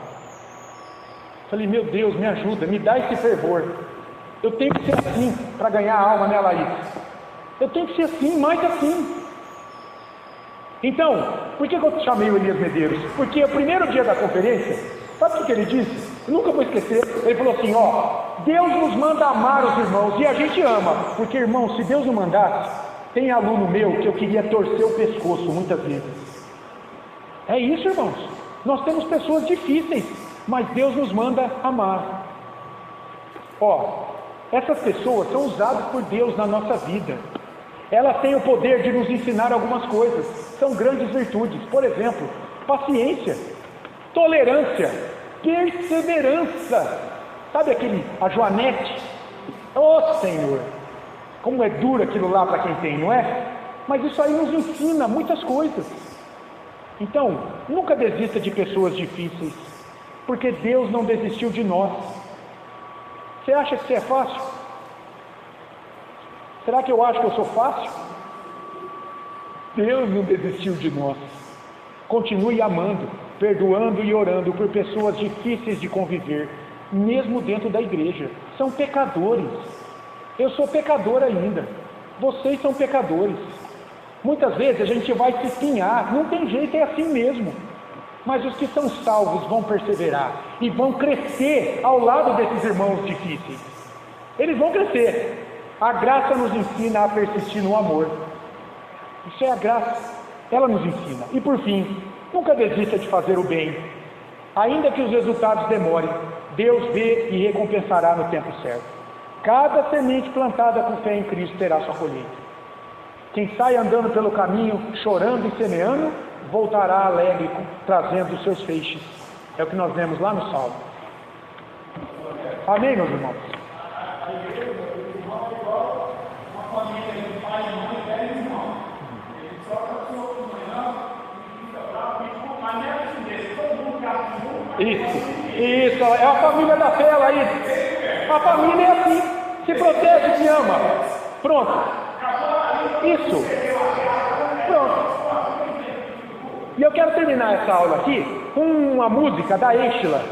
falei: meu Deus, me ajuda, me dá esse fervor, eu tenho que ser assim, para ganhar a alma, Laís? Eu tenho que ser assim, mais assim. Então, por que eu chamei o Elias Medeiros? Porque o primeiro dia da conferência, sabe o que ele disse? Eu nunca vou esquecer. Ele falou assim: Deus nos manda amar os irmãos, e a gente ama, porque, irmão, se Deus não mandasse, tem aluno meu que eu queria torcer o pescoço muitas vezes. É isso, irmãos. Nós temos pessoas difíceis, mas Deus nos manda amar. Essas pessoas são usadas por Deus na nossa vida. Elas têm o poder de nos ensinar algumas coisas. São grandes virtudes. Por exemplo, paciência, tolerância, perseverança. Sabe a Joanete? Oh, Senhor! Como é duro aquilo lá para quem tem, não é? Mas isso aí nos ensina muitas coisas. Então, nunca desista de pessoas difíceis, porque Deus não desistiu de nós. Você acha que isso é fácil? Será que eu acho que eu sou fácil? Deus não desistiu de nós. Continue amando, perdoando e orando por pessoas difíceis de conviver, mesmo dentro da igreja. São pecadores. Eu sou pecador ainda. Vocês são pecadores. Muitas vezes a gente vai se espinhar, não tem jeito, é assim mesmo. Mas os que são salvos vão perseverar e vão crescer ao lado desses irmãos difíceis. Eles vão crescer. A graça nos ensina a persistir no amor. Isso é a graça. Ela nos ensina. E por fim, nunca desista de fazer o bem. Ainda que os resultados demorem, Deus vê e recompensará no tempo certo. Cada semente plantada com fé em Cristo terá sua colheita. Quem sai andando pelo caminho, chorando e semeando, voltará alegre, trazendo os seus feixes. É o que nós vemos lá no Salmo. Amém, meus irmãos? Uma família de pai e mãe, 10 irmãos. Ele troca o seu manhã e fica bravo, mas não é assim desse, todo mundo gasta junto. Isso, é a família da fé lá aí. A família é assim, se protege, se ama. Pronto. Isso. Pronto. E eu quero terminar essa aula aqui com uma música da Estela.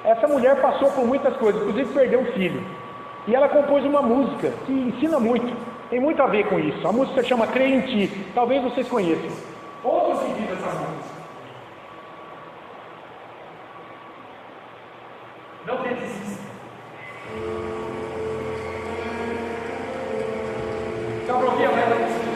Essa mulher passou por muitas coisas, inclusive perdeu um filho. E ela compôs uma música que ensina muito, tem muito a ver com isso. A música chama Creio em Ti, talvez vocês conheçam. Ouçam o que diz essa música. Não desista. Dá para ouvir a letra?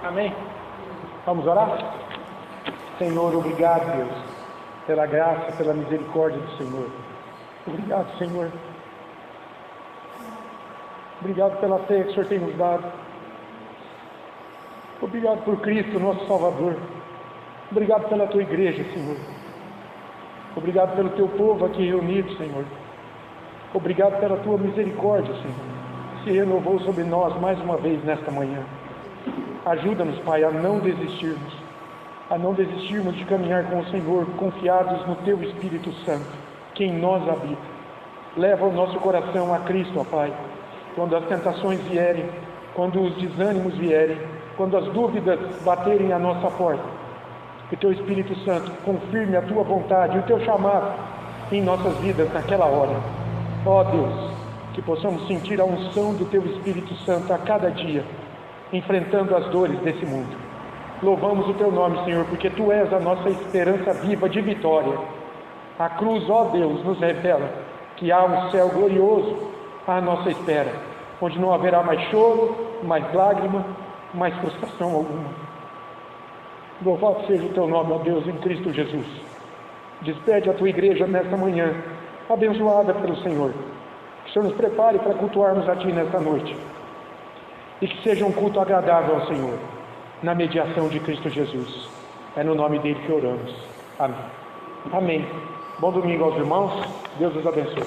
Amém? Vamos orar? Senhor, obrigado, Deus, pela graça, pela misericórdia do Senhor. Obrigado, Senhor. Obrigado pela fé que o Senhor tem nos dado. Obrigado por Cristo, nosso Salvador. Obrigado pela tua igreja, Senhor. Obrigado pelo teu povo aqui reunido, Senhor. Obrigado pela tua misericórdia, Senhor, que se renovou sobre nós mais uma vez nesta manhã. Ajuda-nos, Pai, a não desistirmos de caminhar com o Senhor, confiados no teu Espírito Santo, que em nós habita. Leva o nosso coração a Cristo, ó Pai, quando as tentações vierem, quando os desânimos vierem, quando as dúvidas baterem à nossa porta. Que o teu Espírito Santo confirme a tua vontade e o teu chamado em nossas vidas naquela hora. Ó Deus, que possamos sentir a unção do teu Espírito Santo a cada dia, enfrentando as dores desse mundo. Louvamos o teu nome, Senhor, porque tu és a nossa esperança viva de vitória. A cruz, ó Deus, nos revela que há um céu glorioso à nossa espera, onde não haverá mais choro, mais lágrima, mais frustração alguma. Louvado seja o teu nome, ó Deus, em Cristo Jesus. Despede a tua igreja nesta manhã, abençoada pelo Senhor. Que o Senhor nos prepare para cultuarmos a ti nesta noite. E que seja um culto agradável ao Senhor, na mediação de Cristo Jesus. É no nome dele que oramos. Amém. Amém. Bom domingo aos irmãos. Deus os abençoe.